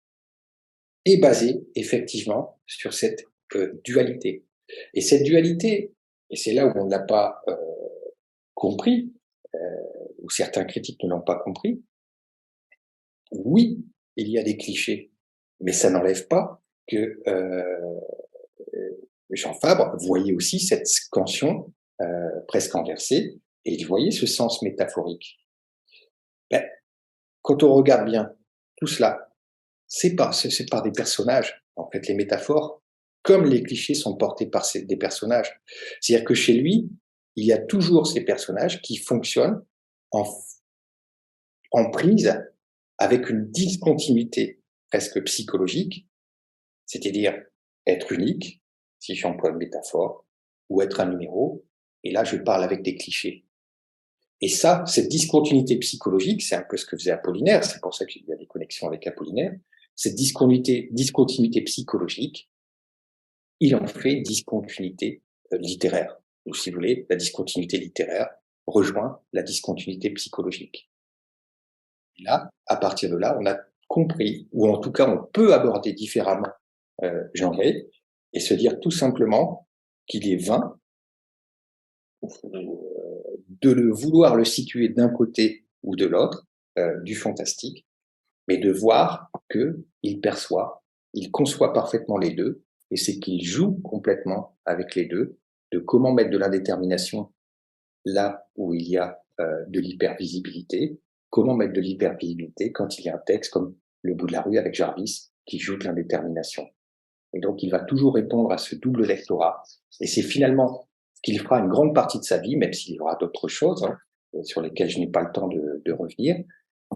est basé effectivement sur cette dualité. Et cette dualité, et c'est là où on ne l'a pas compris, où certains critiques ne l'ont pas compris, oui, il y a des clichés, mais ça n'enlève pas que Jean Fabre voyait aussi cette scansion presque inversée, et il voyait ce sens métaphorique. Ben, quand on regarde bien tout cela, c'est par des personnages. En fait, les métaphores, comme les clichés, sont portés par des personnages. C'est-à-dire que chez lui, il y a toujours ces personnages qui fonctionnent en prise avec une discontinuité presque psychologique, c'est-à-dire être unique, si j'emploie une métaphore, ou être un numéro, et là je parle avec des clichés. Et ça, cette discontinuité psychologique, c'est un peu ce que faisait Apollinaire, c'est pour ça qu'il y a des connexions avec Apollinaire, cette discontinuité psychologique, il en fait discontinuité littéraire. Ou si vous voulez, la discontinuité littéraire rejoint la discontinuité psychologique. Et là, à partir de là, on a compris, ou en tout cas on peut aborder différemment Jean Rey, et se dire tout simplement qu'il est vain de vouloir le situer d'un côté ou de l'autre du fantastique, mais de voir qu'il perçoit, il conçoit parfaitement les deux, et c'est qu'il joue complètement avec les deux, de comment mettre de l'indétermination là où il y a de l'hypervisibilité, comment mettre de l'hypervisibilité quand il y a un texte comme Le bout de la rue avec Jarvis qui joue de l'indétermination. Et donc, il va toujours répondre à ce double lectorat. Et c'est finalement ce qu'il fera une grande partie de sa vie, même s'il y aura d'autres choses sur lesquelles je n'ai pas le temps de revenir,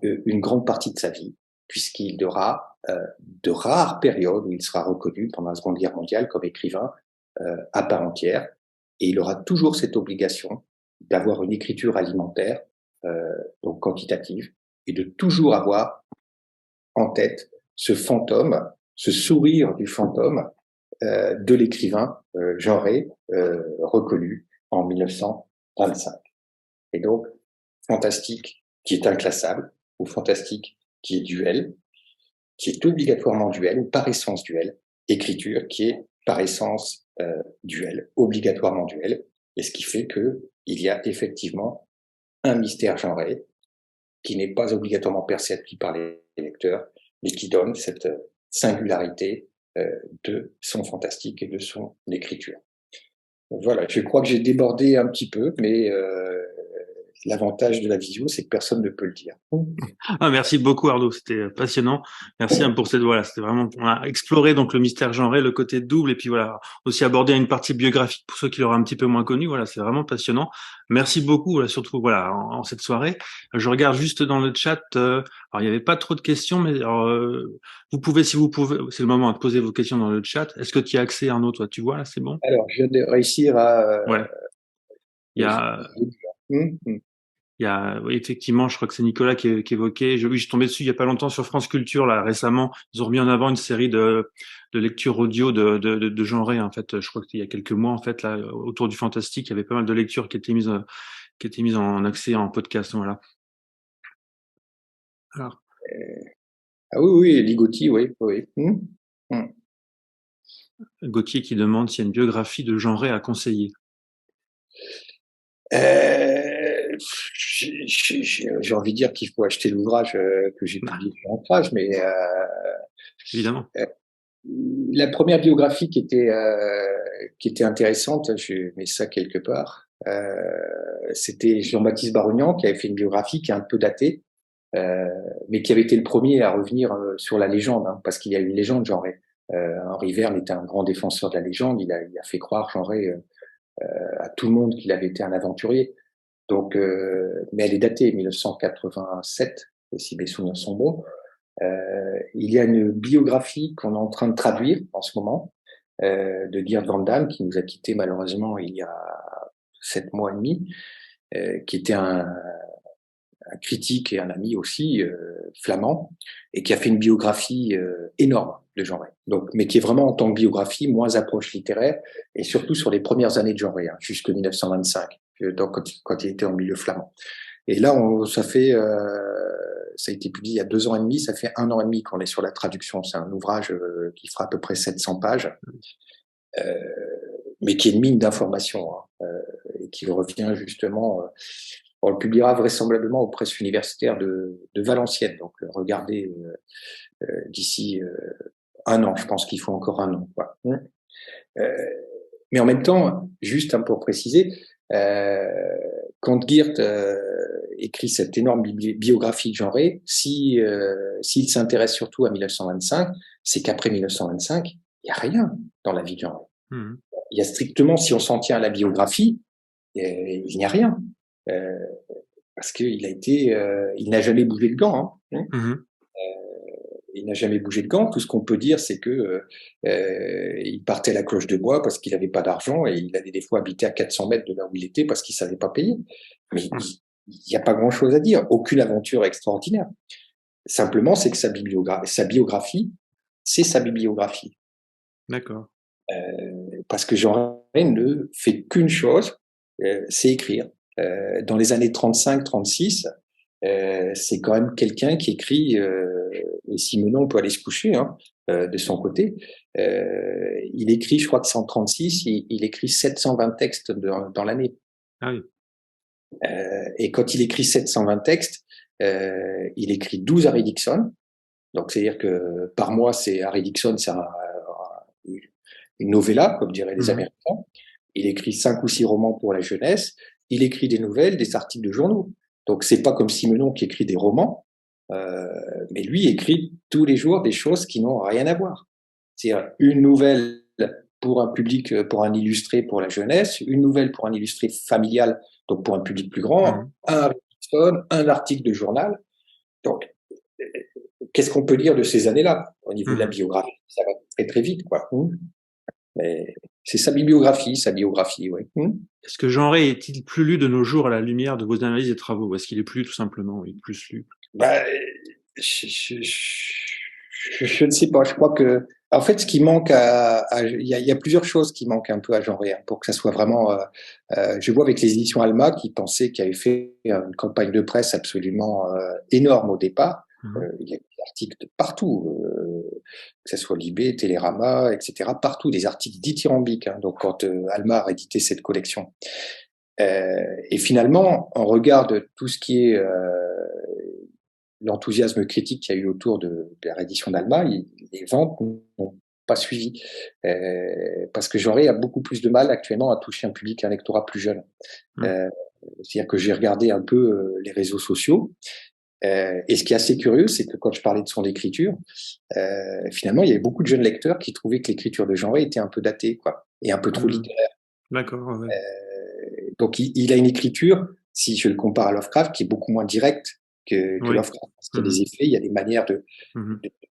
une grande partie de sa vie, puisqu'il y aura de rares périodes où il sera reconnu pendant la Seconde Guerre mondiale comme écrivain à part entière. et il aura toujours cette obligation d'avoir une écriture alimentaire, donc quantitative, et de toujours avoir en tête ce fantôme, ce sourire du fantôme de l'écrivain genré, reconnu en 1925. Et donc, fantastique qui est inclassable, ou fantastique qui est duel, qui est obligatoirement duel, ou par essence duel, écriture qui est par essence duel, obligatoirement duel, et ce qui fait que il y a effectivement un mystère genré qui n'est pas obligatoirement perçu par les lecteurs, mais qui donne cette singularité de son fantastique et de son écriture. Voilà, je crois que j'ai débordé un petit peu, mais l'avantage de la visio, c'est que personne ne peut le dire. Ah, merci beaucoup Arnaud, c'était passionnant. Merci pour cette c'était vraiment, on a exploré donc le mystère genré, le côté double, et puis voilà, aussi abordé une partie biographique pour ceux qui l'auraient un petit peu moins connu. Voilà, c'est vraiment passionnant. Merci beaucoup, surtout voilà en cette soirée. Je regarde juste dans le chat. Alors il n'y avait pas trop de questions, mais alors, vous pouvez, si vous pouvez, c'est le moment de poser vos questions dans le chat. Est-ce que tu y as accès, Arnaud? Toi, tu vois là, c'est bon? Alors, je viens de réussir à. Ouais. Il y a. Hum, hum. Il y a, oui, effectivement, je crois que c'est Nicolas qui évoquait. Oui, je suis tombé dessus il y a pas longtemps sur France Culture, là, récemment. Ils ont remis en avant une série de lectures audio de genré, en fait. Je crois qu'il y a quelques mois, en fait, là, autour du fantastique, il y avait pas mal de lectures qui étaient mises en accès en podcast, voilà. Alors. Ah oui, Ligotti, oui. Gauthier qui demande s'il y a une biographie de genré à conseiller. J'ai envie de dire qu'il faut acheter l'ouvrage que j'ai publié sur Ancrage, mais évidemment. La première biographie qui était intéressante, je mets ça quelque part, c'était Jean-Baptiste Barognan qui avait fait une biographie qui est un peu datée, mais qui avait été le premier à revenir sur la légende, hein, parce qu'il y a une légende genrée. Henri Verne était un grand défenseur de la légende, il a fait croire genré à tout le monde qu'il avait été un aventurier. Donc, mais elle est datée 1987, si mes souvenirs sont bons. Il y a une biographie qu'on est en train de traduire en ce moment de Geert Van Dam, qui nous a quittés malheureusement il y a 7 mois et demi, qui était un critique et un ami aussi flamand, et qui a fait une biographie énorme de genré. Donc, mais qui est vraiment en tant que biographie moins approche littéraire, et surtout sur les premières années de genré, hein, jusqu'en 1925, donc quand il était en milieu flamand. Et là, ça a été publié il y a 2 ans et demi, ça fait 1 an et demi qu'on est sur la traduction. C'est un ouvrage qui fera à peu près 700 pages, mais qui est une mine d'informations, hein, et qui revient justement. On le publiera vraisemblablement aux presses universitaires de Valenciennes. Donc, regardez d'ici 1 an. Je pense qu'il faut encore 1 an. Voilà. Mais en même temps, juste pour préciser, quand Geert écrit cette énorme biographie genrée, s'il s'intéresse surtout à 1925, c'est qu'après 1925, il n'y a rien dans la vie de genrée. Il y a strictement, si on s'en tient à la biographie, il n'y a rien. Parce qu'il il n'a jamais bougé de gants. Hein. Il n'a jamais bougé de gants. Tout ce qu'on peut dire, c'est que il partait à la cloche de bois parce qu'il n'avait pas d'argent et il allait des fois habiter à 400 mètres de là où il était parce qu'il savait pas payer. Mais il n'y a pas grand-chose à dire. Aucune aventure extraordinaire. Simplement, c'est que sa biographie, c'est sa bibliographie. D'accord. Parce que Jean Rey ne fait qu'une chose, c'est écrire. Dans les années 35-36, c'est quand même quelqu'un qui écrit, et Simenon peut aller se coucher hein, de son côté, il écrit, je crois que c'est en 36, il écrit 720 textes dans l'année. Ah oui. Et quand il écrit 720 textes, il écrit 12 Harry Dickson. Donc c'est-à-dire que par mois, Harry Dickson, c'est une novella, comme diraient les Américains. Il écrit 5 ou 6 romans pour la jeunesse. Il écrit des nouvelles, des articles de journaux. Donc, c'est pas comme Simenon qui écrit des romans, mais lui écrit tous les jours des choses qui n'ont rien à voir. C'est-à-dire une nouvelle pour un public, pour un illustré pour la jeunesse, une nouvelle pour un illustré familial, donc pour un public plus grand, un article de journal. Donc, qu'est-ce qu'on peut dire de ces années-là au niveau de la biographie? Ça va très très vite, quoi. Mais C'est sa biographie, oui. Est-ce que Jean Ray est-il plus lu de nos jours à la lumière de vos analyses et travaux, ou est-ce qu'il est plus tout simplement, oui, plus lu? Bah, je ne sais pas. Je crois que, en fait, ce qui manque il y a plusieurs choses qui manquent un peu à Jean Ray, hein, pour que ça soit vraiment. Je vois avec les éditions Alma qui avaient fait une campagne de presse absolument énorme au départ. Il y a des articles de partout, que ce soit Libé, Télérama, etc. Partout, des articles dithyrambiques. Hein, donc, quand Alma a édité cette collection. Et finalement, on regarde tout ce qui est l'enthousiasme critique qu'il y a eu autour de la réédition d'Alma, les ventes n'ont pas suivi. Parce que Jean Ray a beaucoup plus de mal actuellement à toucher un public, un lectorat plus jeune. C'est-à-dire que j'ai regardé un peu les réseaux sociaux. Et ce qui est assez curieux, c'est que quand je parlais de son écriture, finalement, il y avait beaucoup de jeunes lecteurs qui trouvaient que l'écriture de Jean Ray était un peu datée, quoi, et un peu trop littéraire. D'accord. Ouais. Donc, il a une écriture, si je le compare à Lovecraft, qui est beaucoup moins directe que Lovecraft. Parce qu'il y a des effets, il y a des manières de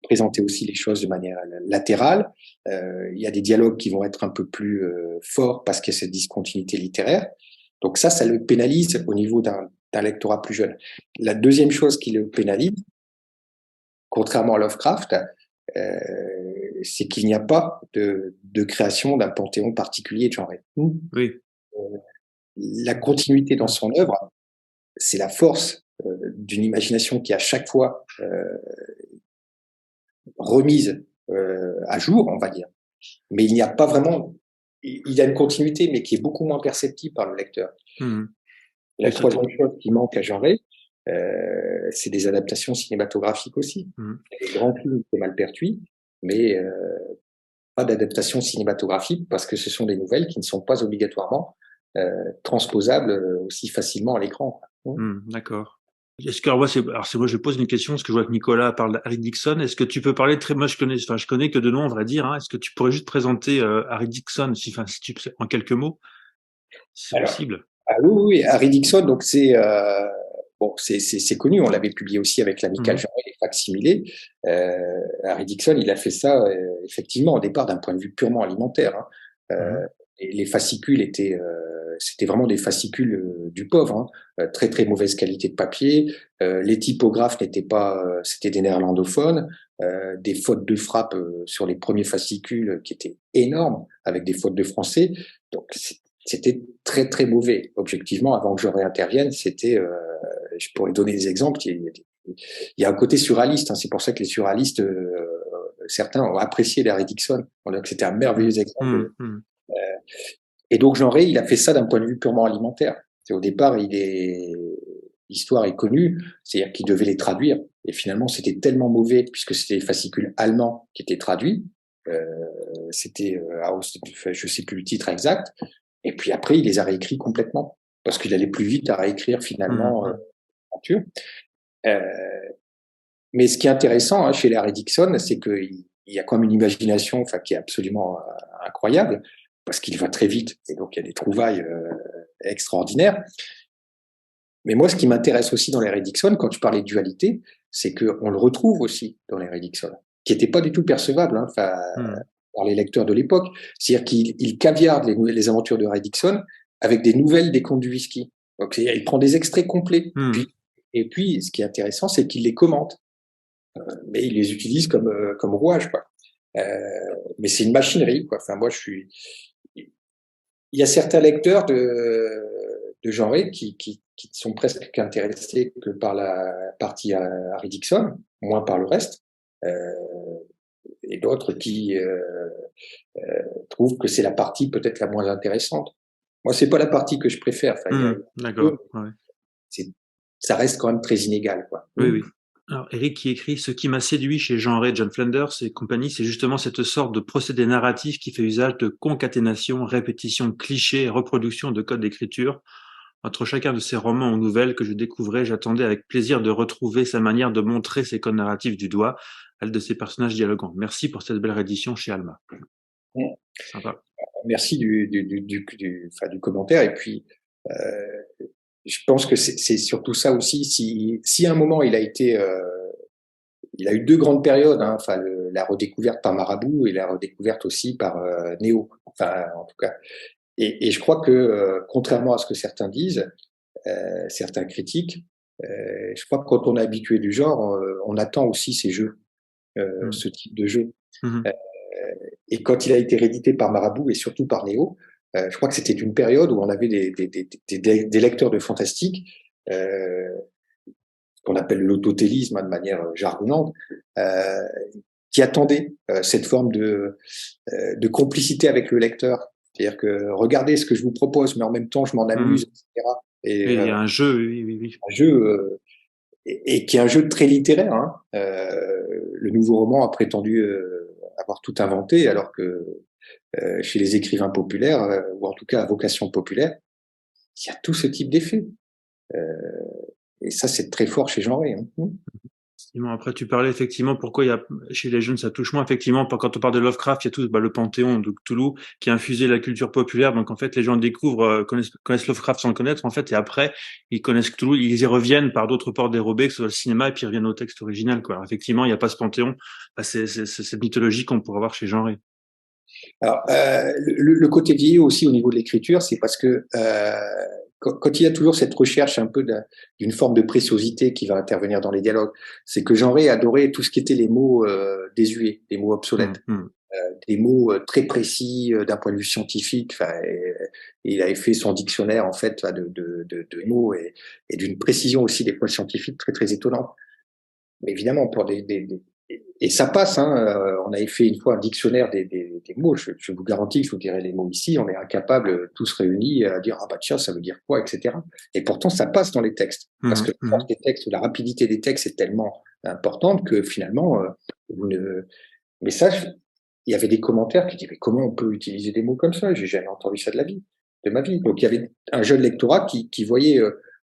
présenter aussi les choses de manière latérale. Il y a des dialogues qui vont être un peu plus forts parce qu'il y a cette discontinuité littéraire. Donc ça le pénalise au niveau d'un lectorat plus jeune. La deuxième chose qui le pénalise, contrairement à Lovecraft, c'est qu'il n'y a pas de création d'un panthéon particulier de Jean Ray. Oui. La continuité dans son œuvre, c'est la force d'une imagination qui est à chaque fois remise à jour, on va dire. Mais il n'y a pas vraiment... Il y a une continuité, mais qui est beaucoup moins perceptible par le lecteur. La troisième chose qui manque à Jean Ray, c'est des adaptations cinématographiques aussi. Les grands films, c'est Malpertuis, mais pas d'adaptation cinématographique parce que ce sont des nouvelles qui ne sont pas obligatoirement transposables aussi facilement à l'écran. D'accord. Est-ce que alors moi je pose une question parce que je vois que Nicolas parle d'Harry Dixon. Est-ce que tu peux parler moi je connais que de nom, on va dire. Hein. Est-ce que tu pourrais juste présenter Harry Dixon, si tu en quelques mots, si c'est possible. Oui, Harry Dixon, donc c'est connu. On l'avait publié aussi avec l'Amical Jean Ray, les facsimilés. Harry Dixon, il a fait ça effectivement au départ d'un point de vue purement alimentaire. Hein. Et les fascicules c'était vraiment des fascicules du pauvre, hein. Très très mauvaise qualité de papier. Les typographes n'étaient pas, c'était des néerlandophones. Des fautes de frappe sur les premiers fascicules qui étaient énormes, avec des fautes de français. Donc c'était très très mauvais. Objectivement, avant que je réintervienne, je pourrais donner des exemples. Il y a un côté surréaliste. Hein. C'est pour ça que les surréalistes, certains ont apprécié Harry Dixon. On a que c'était un merveilleux exemple. Et donc Jean Ray, il a fait ça d'un point de vue purement alimentaire. Au départ, l'histoire est connue, c'est-à-dire qu'il devait les traduire. Et finalement, c'était tellement mauvais, puisque c'était les fascicules allemands qui étaient traduits. Je sais plus le titre exact. Et puis après, il les a réécrits complètement, parce qu'il allait plus vite à réécrire finalement l'aventure. Mais ce qui est intéressant chez Harry Dixon, c'est qu'il y a quand même une imagination qui est absolument incroyable, parce qu'il va très vite, et donc il y a des trouvailles extraordinaires. Mais moi, ce qui m'intéresse aussi dans les Harry Dixon, quand tu parlais de dualité, c'est qu'on le retrouve aussi dans les Harry Dixon, qui n'était pas du tout percevable par les lecteurs de l'époque. C'est-à-dire qu'il caviarde les aventures de Harry Dixon avec des nouvelles des contes du whisky. Donc, il prend des extraits complets. Et puis, ce qui est intéressant, c'est qu'il les commente. Mais il les utilise comme rouage, quoi. Mais c'est une machinerie, quoi. Enfin, moi, il y a certains lecteurs de Jean Ray qui sont presque intéressés que par la partie Harry Dixon, moins par le reste, et d'autres qui trouvent que c'est la partie peut-être la moins intéressante. Moi, c'est pas la partie que je préfère. Enfin, d'accord. Ça reste quand même très inégal, quoi. Oui. Alors, Eric qui écrit « Ce qui m'a séduit chez Jean Ray, John Flanders et compagnie, c'est justement cette sorte de procédé narratif qui fait usage de concaténation, répétition de clichés et reproduction de codes d'écriture. Entre chacun de ces romans ou nouvelles que je découvrais, j'attendais avec plaisir de retrouver sa manière de montrer ses codes narratifs du doigt, elle de ses personnages dialoguants. Merci pour cette belle réédition chez Alma. » Sympa. Merci du commentaire. Et puis, je pense que c'est surtout ça aussi. Si à un moment il a été il a eu deux grandes périodes, hein, enfin la redécouverte par Marabout et la redécouverte aussi par Néo, enfin en tout cas. Et je crois que contrairement à ce que certains disent, certains critiques, je crois que quand on est habitué du genre, on attend aussi ces jeux, ce type de jeu. Mhm. Et quand il a été réédité par Marabout et surtout par Néo, je crois que c'était une période où on avait des lecteurs de fantastique, qu'on appelle l'autotélisme, hein, de manière jargonnante, qui attendaient cette forme de complicité avec le lecteur. C'est-à-dire que regardez ce que je vous propose, mais en même temps je m'en amuse, etc. Et Oui, il y a un jeu, oui. un jeu et qui est un jeu très littéraire. Hein. Le nouveau roman a prétendu avoir tout inventé, alors que chez les écrivains populaires, ou en tout cas à vocation populaire, il y a tout ce type d'effet. Et ça, c'est très fort chez Genré. Hein. Effectivement, après, tu parlais effectivement pourquoi il y a, chez les jeunes, ça touche moins. Effectivement, quand on parle de Lovecraft, il y a tout le Panthéon de Cthulhu qui a infusé la culture populaire. Donc, en fait, les gens découvrent, connaissent Lovecraft sans le connaître, en fait, et après, ils connaissent Cthulhu, ils y reviennent par d'autres portes dérobées, que ce soit le cinéma, et puis ils reviennent au texte original, quoi. Alors, effectivement, il n'y a pas ce Panthéon. Bah, c'est cette mythologie qu'on pourrait avoir chez Genré. Alors, le côté vieillot aussi au niveau de l'écriture, c'est parce que quand il y a toujours cette recherche un peu d'une forme de préciosité qui va intervenir dans les dialogues, c'est que Genré adorait tout ce qui était les mots désuets, les mots obsolètes, des mots très précis d'un point de vue scientifique. Enfin, il avait fait son dictionnaire en fait de mots et d'une précision aussi des points scientifiques très très étonnante. Mais évidemment, pour et ça passe. Hein, on avait fait une fois un dictionnaire des mots. Je vous garantis que je vous dirai les mots ici. On est incapable tous réunis à dire ah bah tiens ça veut dire quoi, etc. Et pourtant ça passe dans les textes parce que la force des textes ou la rapidité des textes est tellement importante que finalement mais ça, il y avait des commentaires qui disaient mais comment on peut utiliser des mots comme ça? J'ai jamais entendu ça de ma vie. Donc il y avait un jeune lectorat qui voyait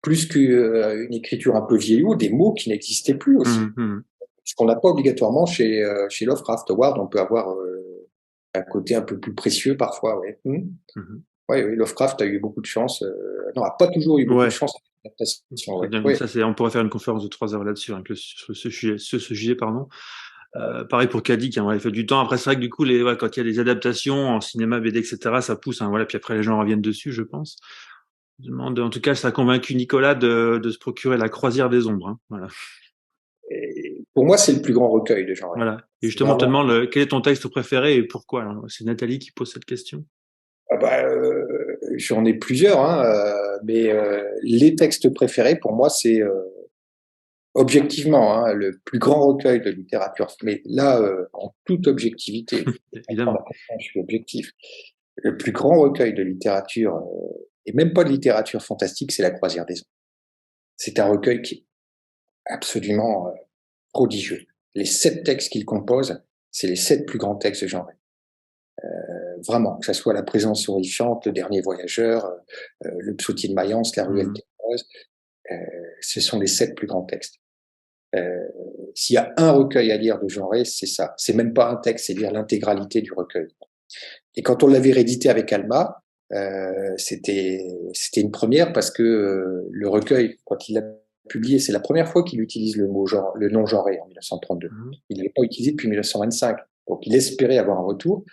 plus qu'une écriture un peu vieillot, des mots qui n'existaient plus aussi. Ce qu'on n'a pas obligatoirement chez Lovecraft. Howard, on peut avoir un côté un peu plus précieux parfois. Ouais. Oui, Lovecraft a eu beaucoup de chance. Non, a pas toujours eu beaucoup de chance. Ça, on pourrait faire une conférence de 3 heures là-dessus, sur ce sujet, pardon. Pareil pour Kadik, hein, il fait du temps. Après, c'est vrai que du coup, quand il y a des adaptations en cinéma, BD, etc., ça pousse. Hein, voilà, puis après, les gens reviennent dessus, je pense. Je demande, en tout cas, ça a convaincu Nicolas de se procurer La Croisière des Ombres. Hein, voilà. Et pour moi, c'est le plus grand recueil de genre. Voilà. Et justement, on te demande quel est ton texte préféré et pourquoi. Alors, c'est Nathalie qui pose cette question. Ah bah, j'en ai plusieurs, hein, mais les textes préférés pour moi, c'est objectivement hein, le plus grand recueil de littérature. Mais là, en toute objectivité, évidemment, je suis objectif. Le plus grand recueil de littérature, et même pas de littérature fantastique, c'est La Croisière des Ombres. C'est un recueil qui est absolument prodigieux. Les 7 textes qu'il compose, c'est les 7 plus grands textes de genre. Vraiment, que ce soit La Présence horrifiante, Le Dernier Voyageur, Le Psautier de Mayence, La Ruelle ténébreuse, ce sont les 7 plus grands textes. S'il y a un recueil à lire de Genré, c'est ça. C'est même pas un texte, c'est lire l'intégralité du recueil. Et quand on l'avait réédité avec Alma, c'était une première parce que le recueil, quand il l'a publié, c'est la première fois qu'il utilise le nom genré en 1932. Il n'avait pas utilisé depuis 1925. Donc il espérait avoir un retour.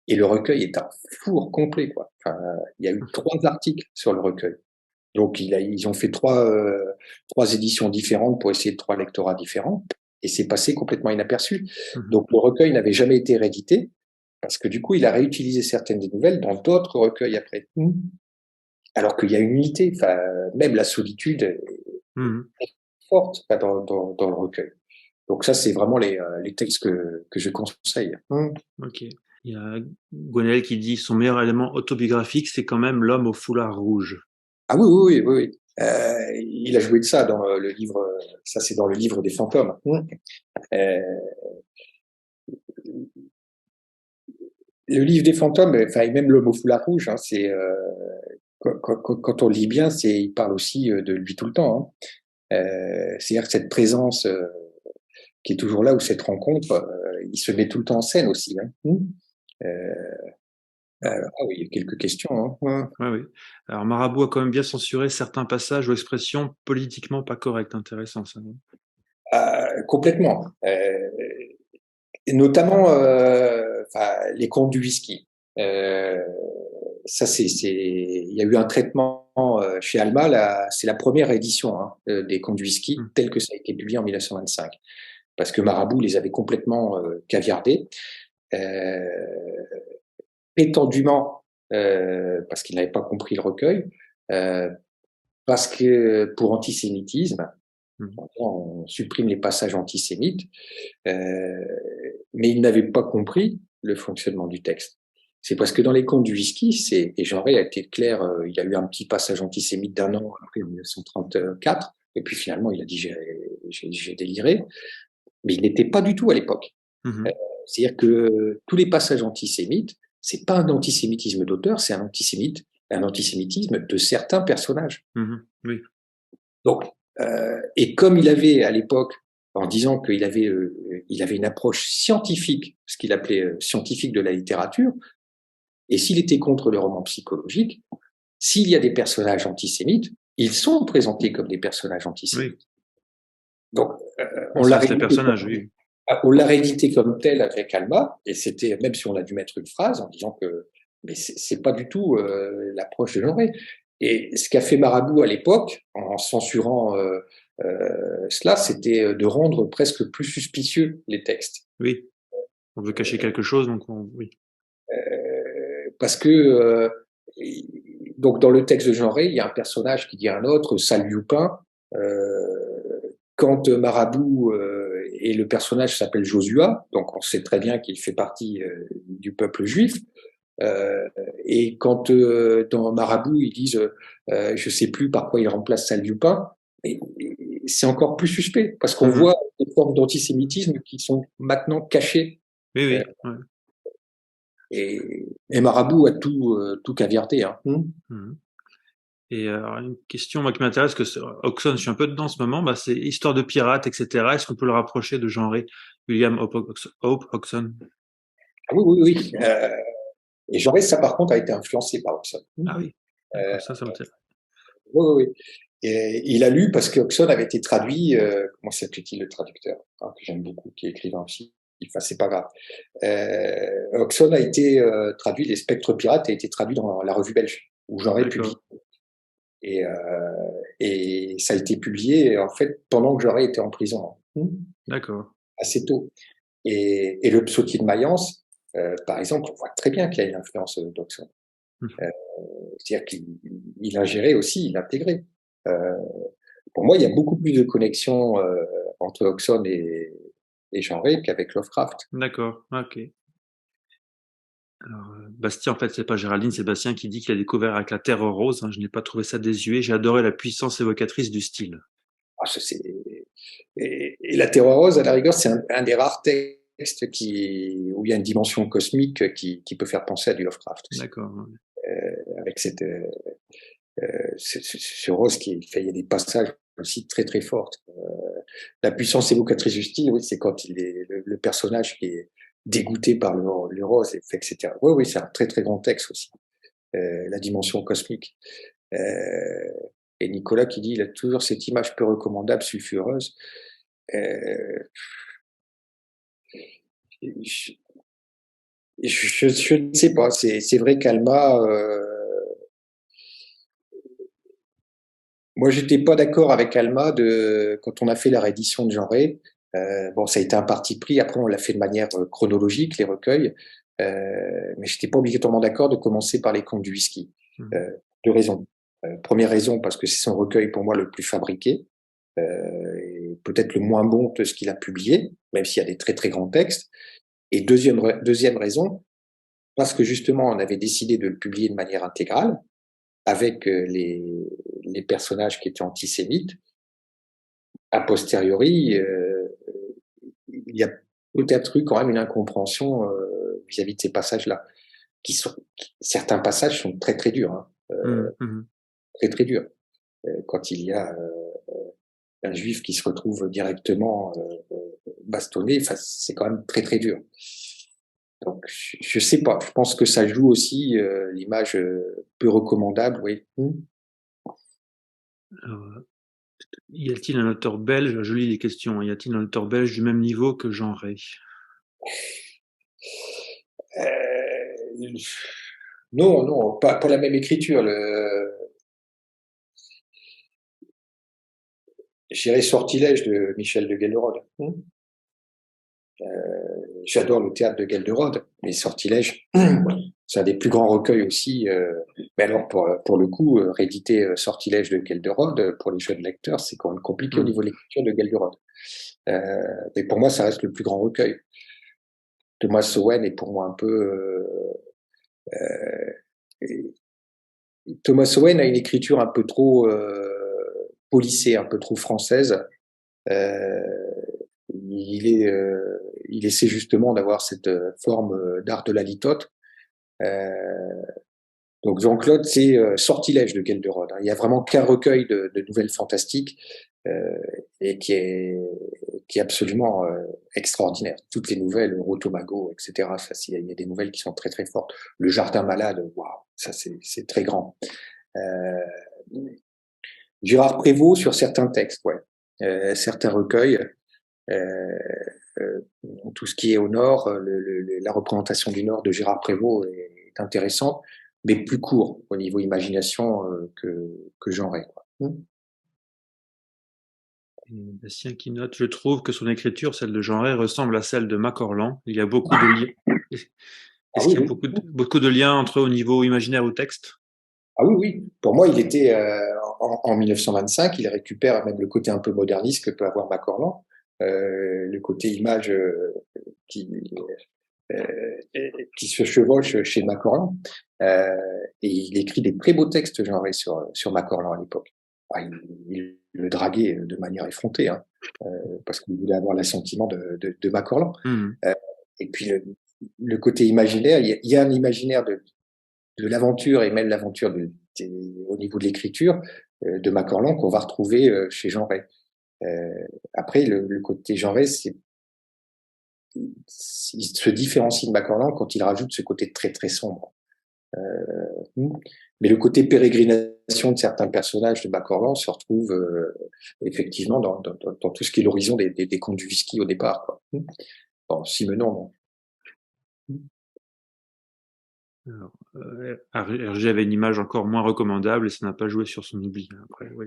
Et le recueil est un four complet, quoi. Enfin, il y a eu 3 articles sur le recueil. Donc ils ont fait 3 éditions différentes pour essayer de 3 lectorats différents. Et c'est passé complètement inaperçu. Donc le recueil n'avait jamais été réédité parce que du coup, il a réutilisé certaines des nouvelles dans d'autres recueils après. Alors qu'il y a une unité, enfin, même la solitude est forte dans le recueil. Donc ça, c'est vraiment les textes que je conseille. Ok. Il y a Gwenaël qui dit son meilleur élément autobiographique, c'est quand même L'homme au foulard rouge. Ah oui. Il a joué de ça dans le livre. Ça, c'est dans le livre des fantômes. Le livre des fantômes, enfin, et même L'homme au foulard rouge, hein, c'est quand on lit bien, il parle aussi de lui tout le temps. Hein. C'est-à-dire que cette présence qui est toujours là, ou cette rencontre, il se met tout le temps en scène aussi. Hein. Ah oui, il y a quelques questions. Hein. Oui. Alors Marabout a quand même bien censuré certains passages ou expressions politiquement pas correctes. Intéressant ça. Complètement. Et notamment les contes du whisky. Ça, il y a eu un traitement chez Alma. C'est la première édition des contes du whisky, tel que ça a été publié en 1925. Parce que Marabout les avait complètement caviardés, prétendument parce qu'il n'avait pas compris le recueil, parce que pour antisémitisme, on supprime les passages antisémites, mais il n'avait pas compris le fonctionnement du texte. C'est parce que dans les contes du whisky, et Jean Rey a été clair, il y a eu un petit passage antisémite d'un an après, en 1934, et puis finalement il a dit j'ai déliré, mais il n'était pas du tout à l'époque. C'est-à-dire que tous les passages antisémites, c'est pas un antisémitisme d'auteur, c'est un antisémitisme de certains personnages. Oui. Donc, et comme il avait à l'époque, en disant qu'il avait, il avait une approche scientifique, ce qu'il appelait scientifique de la littérature, et s'il était contre le roman psychologique, s'il y a des personnages antisémites, ils sont présentés comme des personnages antisémites. Oui. Donc, on l'a réédité comme tel avec Alma, et c'était, même si on a dû mettre une phrase en disant que, mais c'est pas du tout l'approche de Jean Rey. Et ce qu'a fait Marabout à l'époque, en censurant cela, c'était de rendre presque plus suspicieux les textes. Oui, on veut cacher quelque chose, donc oui. Parce que donc dans le texte de Jean Rey, il y a un personnage qui dit à un autre, sale Youpin. Quand Marabout et le personnage s'appelle Josua, donc on sait très bien qu'il fait partie du peuple juif. Et quand dans Marabout ils disent je sais plus par quoi il remplace Sal Youpin, c'est encore plus suspect parce qu'on voit des formes d'antisémitisme qui sont maintenant cachées. Oui. Et Marabout a tout caviardé. Et une question moi qui m'intéresse, que Hodgson, je suis un peu dedans en ce moment, c'est histoire de pirates, etc. Est-ce qu'on peut le rapprocher de Jean Rey, William Hope Hodgson? Oui. Et Jean Rey, ça par contre a été influencé par Hodgson. Ah oui, ça m'intéresse. Oui. Et il a lu parce que Hodgson avait été traduit, comment s'appelait-il le traducteur, que j'aime beaucoup, qui est écrivain aussi. Enfin, c'est pas grave. Hodgson a été traduit, Les Spectres Pirates a été traduit dans la revue belge, où Jean Rey publie. Et ça a été publié, en fait, pendant que Jean Rey était en prison. D'accord. Assez tôt. Et le psautier de Mayence, par exemple, on voit très bien qu'il y a une influence d'Hodgson. C'est-à-dire qu'il ingérait aussi, il intégrait. Pour moi, il y a beaucoup plus de connexions entre Hodgson et Jean Rey qu'avec Lovecraft. D'accord, ok. Alors, Bastien, en fait, c'est pas Géraldine, c'est Bastien qui dit qu'il a découvert avec La Terre rose. Je n'ai pas trouvé ça désuet. J'ai adoré la puissance évocatrice du style. Et La Terre rose, à la rigueur, c'est un des rares textes où il y a une dimension cosmique qui peut faire penser à du Lovecraft aussi. D'accord. Avec ce rose qui fait, il y a des passages aussi très très forts. La puissance évocatrice du style, oui, c'est quand il est le personnage qui est dégoûté par le rose, etc. Oui, c'est un très très grand texte aussi. La dimension cosmique. Et Nicolas qui dit, il a toujours cette image peu recommandable, sulfureuse. Je ne sais pas. C'est vrai qu'Alma, moi, j'étais pas d'accord avec Alma quand on a fait la réédition de Jean Rey. Ça a été un parti pris. Après, on l'a fait de manière chronologique, les recueils. Mais j'étais pas obligatoirement d'accord de commencer par les contes du whisky. Deux raisons. Première raison, parce que c'est son recueil pour moi le plus fabriqué, et peut-être le moins bon de ce qu'il a publié, même s'il y a des très très grands textes. Et deuxième raison, parce que justement on avait décidé de le publier de manière intégrale, avec les personnages qui étaient antisémites. A posteriori, il y a peut-être eu quand même une incompréhension vis-à-vis de ces passages-là, certains passages sont très très durs, très très durs. Quand il y a un juif qui se retrouve directement bastonné, c'est quand même très très dur. Donc je sais pas, je pense que ça joue aussi l'image peu recommandable, oui. Y a-t-il un auteur belge, je lis les questions, y a-t-il un auteur belge du même niveau que Jean Ray? Euh, non, non, pas pour la même écriture. Je dirais Sortilège de Michel de Gelderode. J'adore le théâtre de Gelderode, mais Sortilège, c'est un des plus grands recueils aussi. Mais alors, pour le coup, rééditer Sortilège de Gelderode pour les jeunes lecteurs, c'est quand même compliqué au niveau de l'écriture de Gelderode. Mais pour moi, ça reste le plus grand recueil. Thomas Owen est pour moi un peu... Thomas Owen a une écriture un peu trop polissée, un peu trop française. Il essaie justement d'avoir cette forme d'art de la litote. Donc Jean-Claude, c'est Sortilège de Gelderode. Il y a vraiment qu'un recueil de nouvelles fantastiques et qui est absolument extraordinaire. Toutes les nouvelles, Rotomago, etc. Ça, il y a des nouvelles qui sont très très fortes. Le Jardin malade, waouh, ça c'est très grand. Gérard Prévost sur certains textes, ouais, certains recueils. Tout ce qui est au nord, la représentation du nord de Gérard Prévost est intéressante, mais plus court au niveau imagination que Jean Ray. Bastien qui note, je trouve que son écriture, celle de Jean Ray, ressemble à celle de Macorlan. Il y a beaucoup de liens. Est-ce qu'il y a beaucoup de liens entre eux au niveau imaginaire ou texte? Ah oui, oui. Pour moi, il était en 1925, il récupère même le côté un peu moderniste que peut avoir Macorlan, le côté image qui se chevauche chez Macorlan. Et il écrit des très beaux textes, Jean Ray, sur Macorlan à l'époque. Il le draguait de manière effrontée, hein, parce qu'il voulait avoir l'assentiment de Macorlan. Et puis le côté imaginaire, il y a un imaginaire de l'aventure et même l'aventure au niveau de l'écriture de Macorlan qu'on va retrouver chez Jean Ray. Après, le côté Jean Ray, il se différencie de Macorlan quand il rajoute ce côté très très sombre. Mais le côté pérégrination de certains personnages de Macorlan se retrouve effectivement dans tout ce qui est l'horizon des contes du whisky au départ, quoi. Bon, Simenon, non. Alors, Hergé avait une image encore moins recommandable et ça n'a pas joué sur son oubli. Après, oui.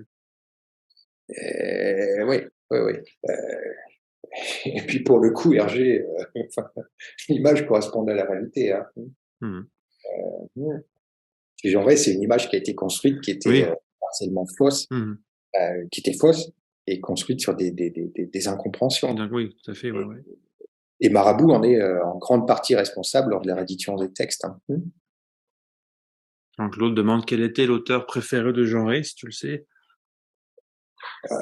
Oui. Et puis pour le coup, Hergé, l'image correspondait à la réalité. Hein. Chez Jean Ray, c'est une image qui a été construite, qui était partiellement fausse, qui était fausse et construite sur des incompréhensions. Oui, tout à fait. Ouais. Et Marabout en est en grande partie responsable lors de la réédition des textes. Hein. Jean-Claude demande quel était l'auteur préféré de Jean Ray, si tu le sais. Tu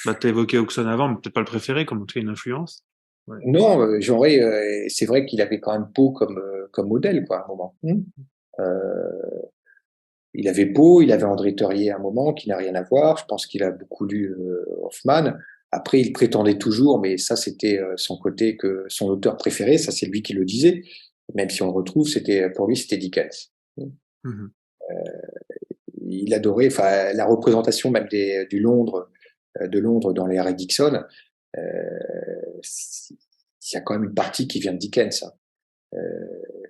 as évoqué Auxonne avant, mais peut-être pas le préféré, comme en tout cas une influence. Ouais. Non, Jean Ray, c'est vrai qu'il avait quand même Poe comme modèle, quoi, à un moment. Il avait Poe, il avait André Theuriet à un moment, qui n'a rien à voir. Je pense qu'il a beaucoup lu Hoffmann. Après, il prétendait toujours, mais ça, c'était son côté que son auteur préféré, ça, c'est lui qui le disait. Même si on le retrouve, pour lui, c'était Dickens. Il adorait, la représentation même de Londres dans les Harry Dixon. Il y a quand même une partie qui vient de Dickens.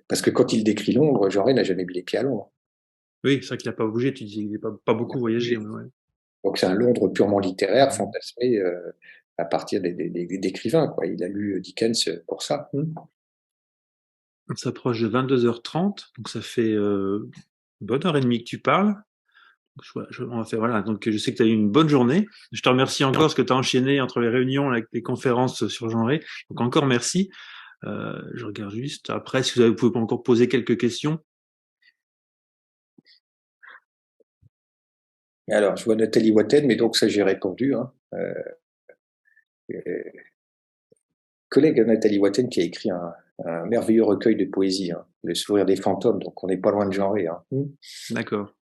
Parce que quand il décrit Londres, Jean Ray n'a jamais mis les pieds à Londres. Oui, c'est vrai qu'il n'a pas bougé, tu dis qu'il n'a pas beaucoup voyagé. Ouais. Donc c'est un Londres purement littéraire, fantasmé à partir d'écrivains, quoi. Il a lu Dickens pour ça. On s'approche de 22h30, donc ça fait une bonne heure et demie que tu parles. On va faire, voilà. Donc je sais que tu as eu une bonne journée. Je te remercie encore parce que tu as enchaîné entre les réunions avec les conférences sur Jean Ray. Donc encore merci. Je regarde juste. Après, si vous pouvez encore poser quelques questions. Alors, je vois Nathalie Watten, mais donc ça j'ai répondu. Collègue Nathalie Watten qui a écrit un merveilleux recueil de poésie, Le sourire des fantômes, donc on n'est pas loin de Jean Ray. D'accord.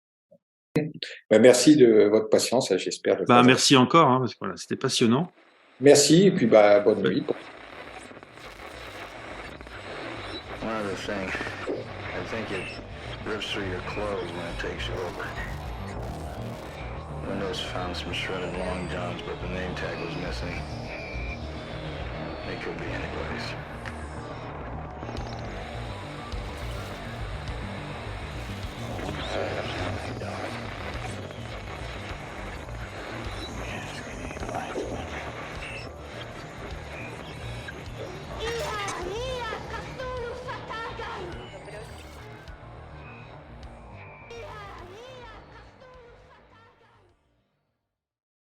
Merci de votre patience, j'espère. Merci encore, parce que voilà, c'était passionnant. Merci, et puis bonne nuit. One other thing, I think it rips through your clothes when it takes you over. Windows found some shredded long johns, but the name tag was missing. They could be anybody's.